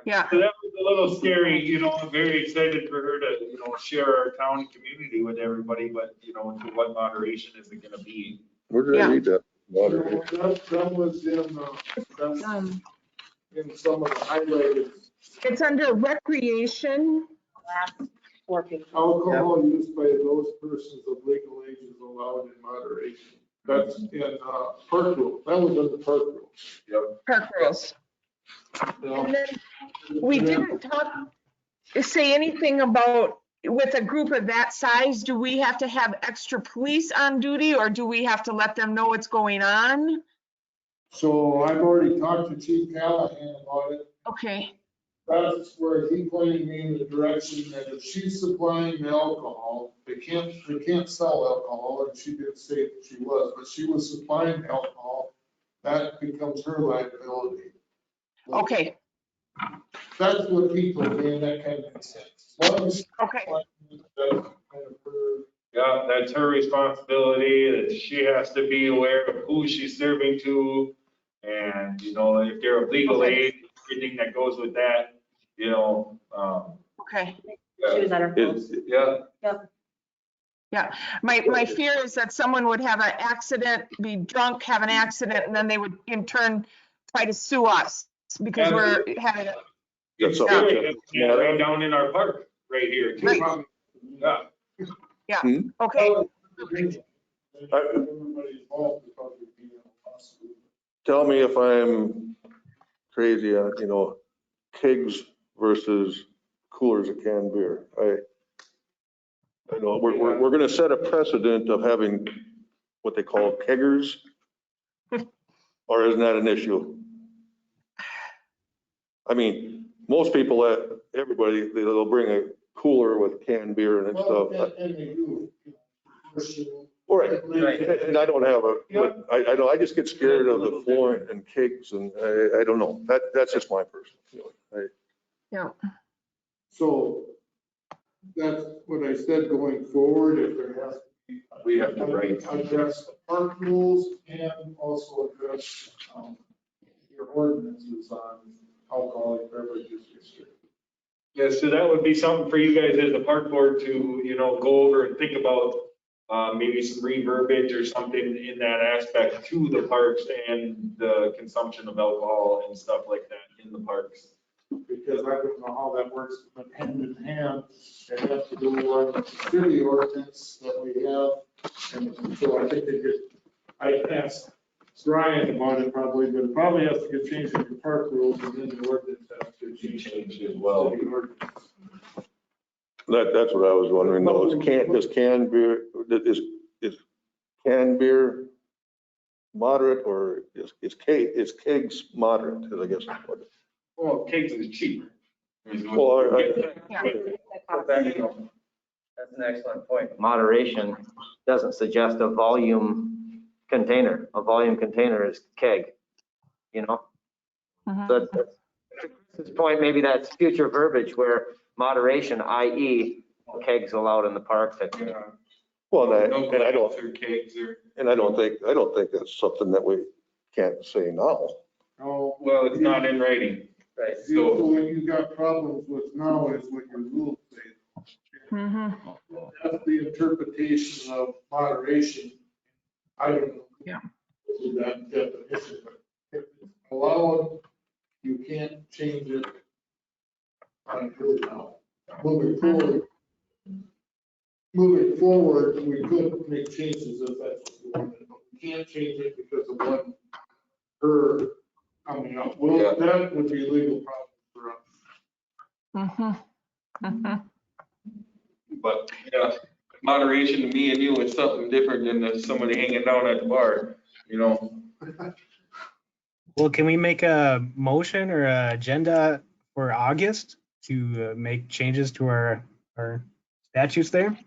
Yeah. So that was a little scary, you know. I'm very excited for her to, you know, share our town and community with everybody, but, you know, to what moderation is it gonna be? Where did I read that? Water. That was in some of the highlighted. It's under recreation. Last 4 pages. Alcohol used by those persons of legal age is allowed in moderation. That's in park rule. That was in the park rule. Yep. Park rules. And then we didn't say anything about, with a group of that size, do we have to have extra police on duty, or do we have to let them know what's going on? So I've already talked to Chief Callahan about it. Okay. That's where he pointed me in the direction that if she's supplying the alcohol, they can't sell alcohol, and she didn't say that she was, but she was supplying alcohol, that becomes her liability. Okay. That's what he told me, and that kind of makes sense. Okay. Yeah, that's her responsibility, that she has to be aware of who she's serving to. And, you know, if they're of legal age, everything that goes with that, you know. Okay. She was at her post. Yeah. Yep. Yeah, my fear is that someone would have an accident, be drunk, have an accident, and then they would in turn try to sue us because we're having a. It's scary. Yeah, right down in our park, right here. Too. Right. Yeah. Yeah, okay. Tell me if I'm crazy, you know, kegs versus coolers of canned beer. I know we're going to set a precedent of having what they call keggers, or isn't that an issue? I mean, most people, everybody, they'll bring a cooler with canned beer and stuff. And they do. Right, and I don't have I know, I just get scared of the flooring and kegs, and I don't know. That's just my personal feeling. Yeah. So that's what I said going forward, if there has to be. We have to write. Address the park rules and also address your ordinances on alcoholic beverages restricted. Yeah, so that would be something for you guys as a park board to, you know, go over and think about. Maybe some reverbiage or something in that aspect to the parks and the consumption of alcohol and stuff like that in the parks. Because I don't know how that works, but hand in hand, it has to do with the city ordinance that we have. And so I think I asked Brian about it probably, but it probably has to get changed in the park rules, and then the ordinance has to get changed as well. That's what I was wondering, though, is canned beer, is canned beer moderate, or is kegs moderate, I guess. Well, kegs is cheaper. Well, That's an excellent point. Moderation doesn't suggest a volume container. A volume container is keg, you know? So to Chris's point, maybe that's future verbiage where moderation, i.e. kegs allowed in the park. Well, and I don't think that's something that we can't say now. Oh, well, it's not in writing. Right. So what you got problems with now is what your rules say. That's the interpretation of moderation. I don't know. Yeah. That definition, but if it's allowed, you can't change it. Now. Moving forward, we could make changes if that's what we wanted, but we can't change it because of what her coming up. Well, that would be a legal problem for us. But yeah, moderation to me and you is something different than somebody hanging down at the bar, you know. Well, can we make a motion or an agenda for August to make changes to our statutes there?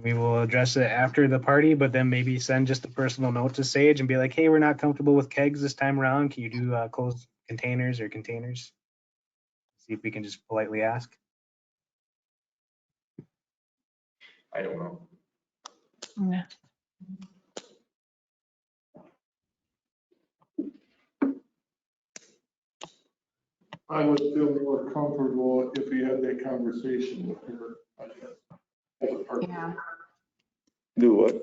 We will address it after the party, but then maybe send just a personal note to Sage and be like, hey, we're not comfortable with kegs this time around. Can you do closed containers or containers? See if we can just politely ask. I don't know. Yeah. I would feel more comfortable if we had that conversation with her. I guess, as a partner. Yeah. Do what?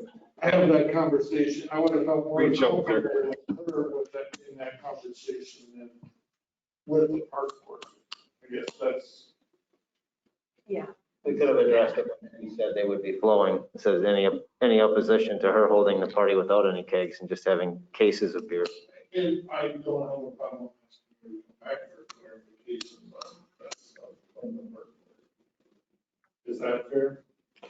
Have that conversation. I would have felt more Reach out there. comfortable with her with that, in that conversation than with the park board. I guess that's. Yeah. We could have addressed it. He said they would be flowing. It says any opposition to her holding the party without any kegs and just having cases of beer. And I don't have a problem asking her to come back for clarification, but that's from the park board. Is that fair?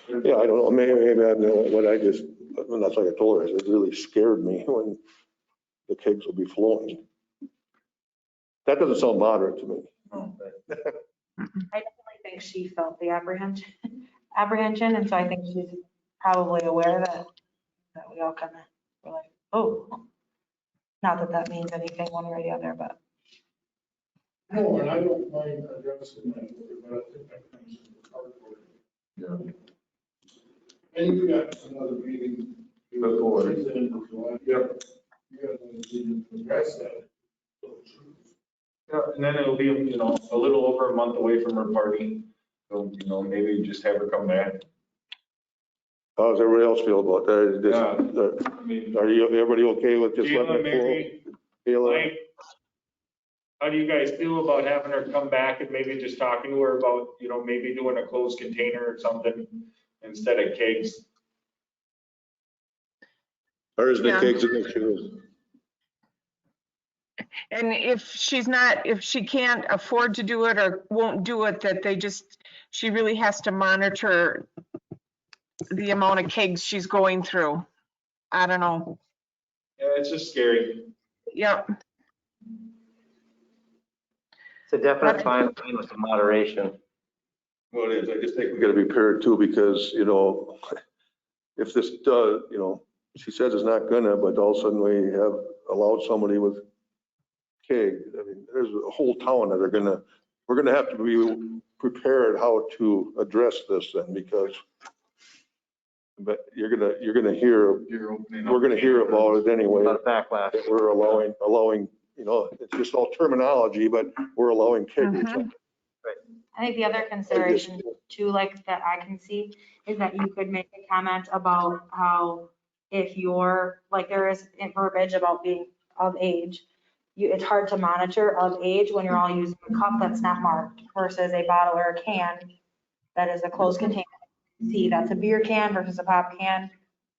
Yeah, I don't know, maybe I know what I just, that's like I told her, it really scared me when the kegs will be flowing. That doesn't sound moderate to me. I definitely think she felt the apprehension, and so I think she's probably aware that we all kind of were like, oh, not that that means anything one way or the other, but. No, and I don't mind addressing that, but I think that comes in the park board. Yeah. And you got another meeting before. Yeah. You got another meeting to address that. Yeah, and then it'll be, you know, a little over a month away from her party. So, you know, maybe just have her come back. How does everybody else feel about that? Yeah. I mean, Are you, everybody okay with just letting Sheila, it Mary, flow? Mike, how do you guys feel about having her come back and maybe just talking to her about, you know, maybe doing a closed container or something instead of kegs? Or is the Yeah. kegs in the shoes? And if she can't afford to do it or won't do it, that she really has to monitor the amount of kegs she's going through. I don't know. Yeah, it's just scary. Yep. It's a definite fine with some moderation. Well, it is. I just think we gotta be prepared too, because, you know, if this does, you know, she says it's not gonna, but all of a sudden we have allowed somebody with keg. I mean, there's a whole town that we're gonna have to be prepared how to address this then, because but you're gonna hear, we're gonna hear about it anyway. A lot of backlash. That we're allowing, you know, it's just all terminology, but we're allowing keg. Mhm. I think the other consideration too, like that I can see, is that you could make a comment about how if you're, like there is verbiage about being of age, it's hard to monitor of age when you're all using a cup that's not marked versus a bottle or a can that is a closed container. See, that's a beer can versus a pop can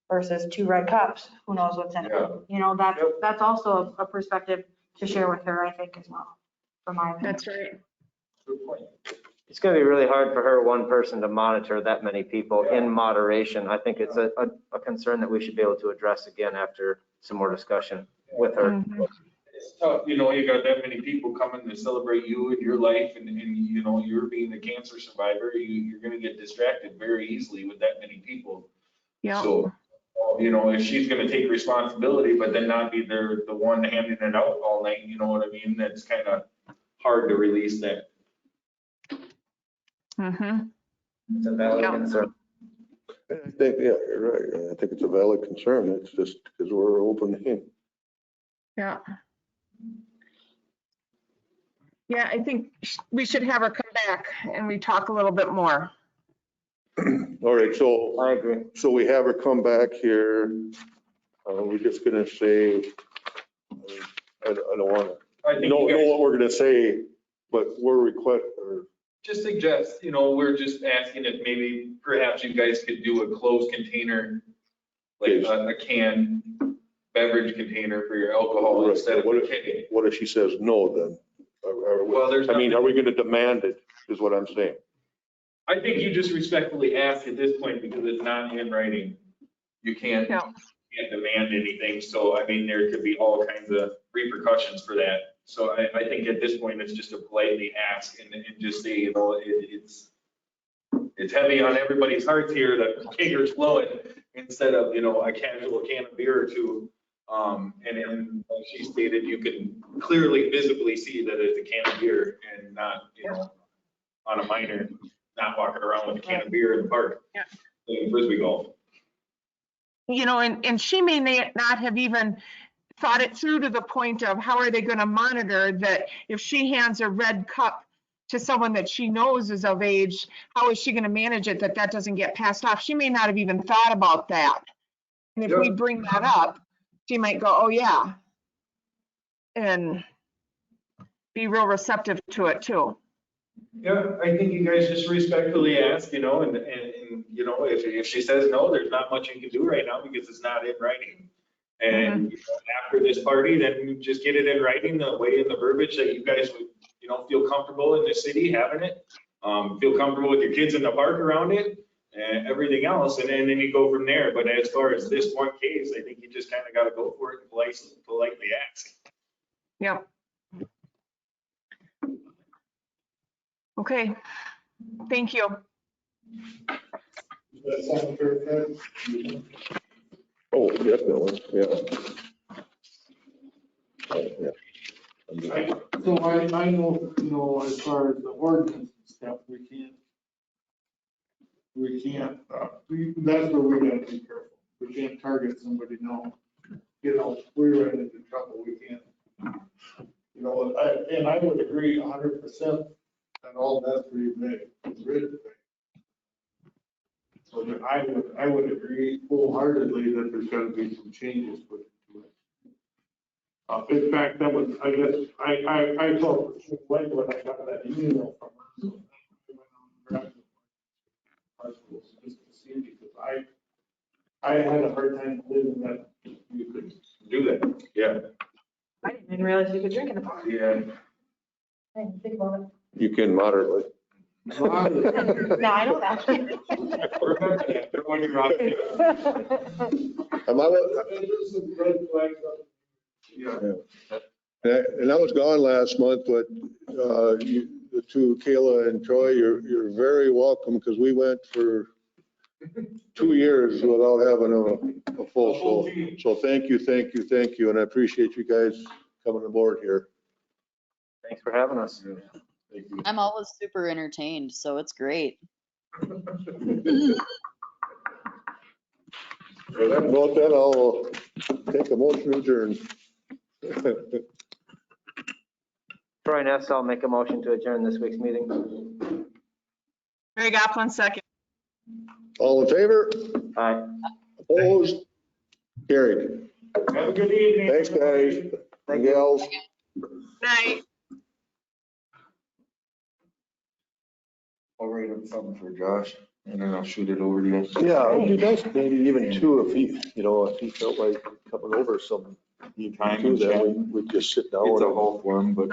versus 2 red cups. Who knows what's in it? Yeah. You know, that's also a perspective to share with her, I think, as well, from my opinion. That's right. Good point. It's going to be really hard for her, one person, to monitor that many people in moderation. I think it's a concern that we should be able to address again after some more discussion with her. Mhm. It's tough, you know, you got that many people coming to celebrate you and your life and you know, you're being a cancer survivor, you're gonna get distracted very easily with that many people. Yeah. So, you know, if she's gonna take responsibility, but then not be the one handing it out all night, you know what I mean? That's kind of hard to release that. Mhm. It's a valid Yeah. concern. I think, yeah, you're right. I think it's a valid concern. It's just because we're open. Yeah. Yeah, I think we should have her come back and we talk a little bit more. All right, so. I agree. So we have her come back here. We're just gonna say, I don't wanna, I think know you guys what we're gonna say, but we're just suggest, you know, we're just asking if maybe perhaps you guys could do a closed container, like a can beverage container for your alcohol instead of a keg. What if she says no then? Well, there's I mean, are we nothing- gonna demand it, is what I'm saying. I think you just respectfully ask at this point because it's not in writing. You can't demand anything. So, I mean, there could be all kinds of repercussions for that. So I think at this point, it's just to politely ask and just say, you know, it's heavy on everybody's hearts here that keger's flowing instead of, you know, a casual can of beer or two. And then, like she stated, you can clearly visibly see that it's a can of beer and not, on a minor, not walking around with a can of beer in the park. Yeah. Playing Frisbee golf. And she may not have even thought it through to the point of how are they going to monitor that if she hands a red cup to someone that she knows is of age, how is she going to manage it that doesn't get passed off? She may not have even thought about that. And if we bring that up, she might go, oh yeah, and be real receptive to it too. Yeah, I think you guys just respectfully ask, and if she says no, there's not much you can do right now because it's not in writing. And after this party, then just get it in writing, the way in the verbiage that you guys would, feel comfortable in the city having it. Feel comfortable with your kids in the park around it and everything else. And then you go from there. But as far as this one case, I think you just kind of got to go for it and politely ask. Yeah. Okay. Thank you. Oh, definitely, yeah. So I know, as far as the ordinance and stuff, we can't, that's where we gotta be careful. We can't target somebody, no. We're running into trouble, we can't. And I would agree 100% that all that's pretty big, rid. So that I would agree wholeheartedly that there's gotta be some changes put into it. In fact, that was, I guess, I felt like when I got that email from her. Just to see, because I had a hard time believing that you could do that. Yeah. I didn't even realize you could drink in the park. Yeah. I didn't think about it. You can moderately. No, I know that. Remember that, when you're out there. And I was gone last month, but the two, Kayla and Troy, you're very welcome, because we went for 2 years without having a full show. So thank you, and I appreciate you guys coming aboard here. Thanks for having us. Thank you. I'm always super entertained, so it's great. Well, that about that, I'll take a motion to adjourn. Troy Ness, I'll make a motion to adjourn this week's meeting. Mary Goplin, second. All in favor? Aye. Opposed? Carried. Have a good evening. Thanks, guys. Thank you. Gals. Night. I'll write up something for Josh and then I'll shoot it over to you. Yeah, it'd be nice, maybe even two, if he felt like coming over some Time too, and then chat. we'd just sit down. It's a whole form, but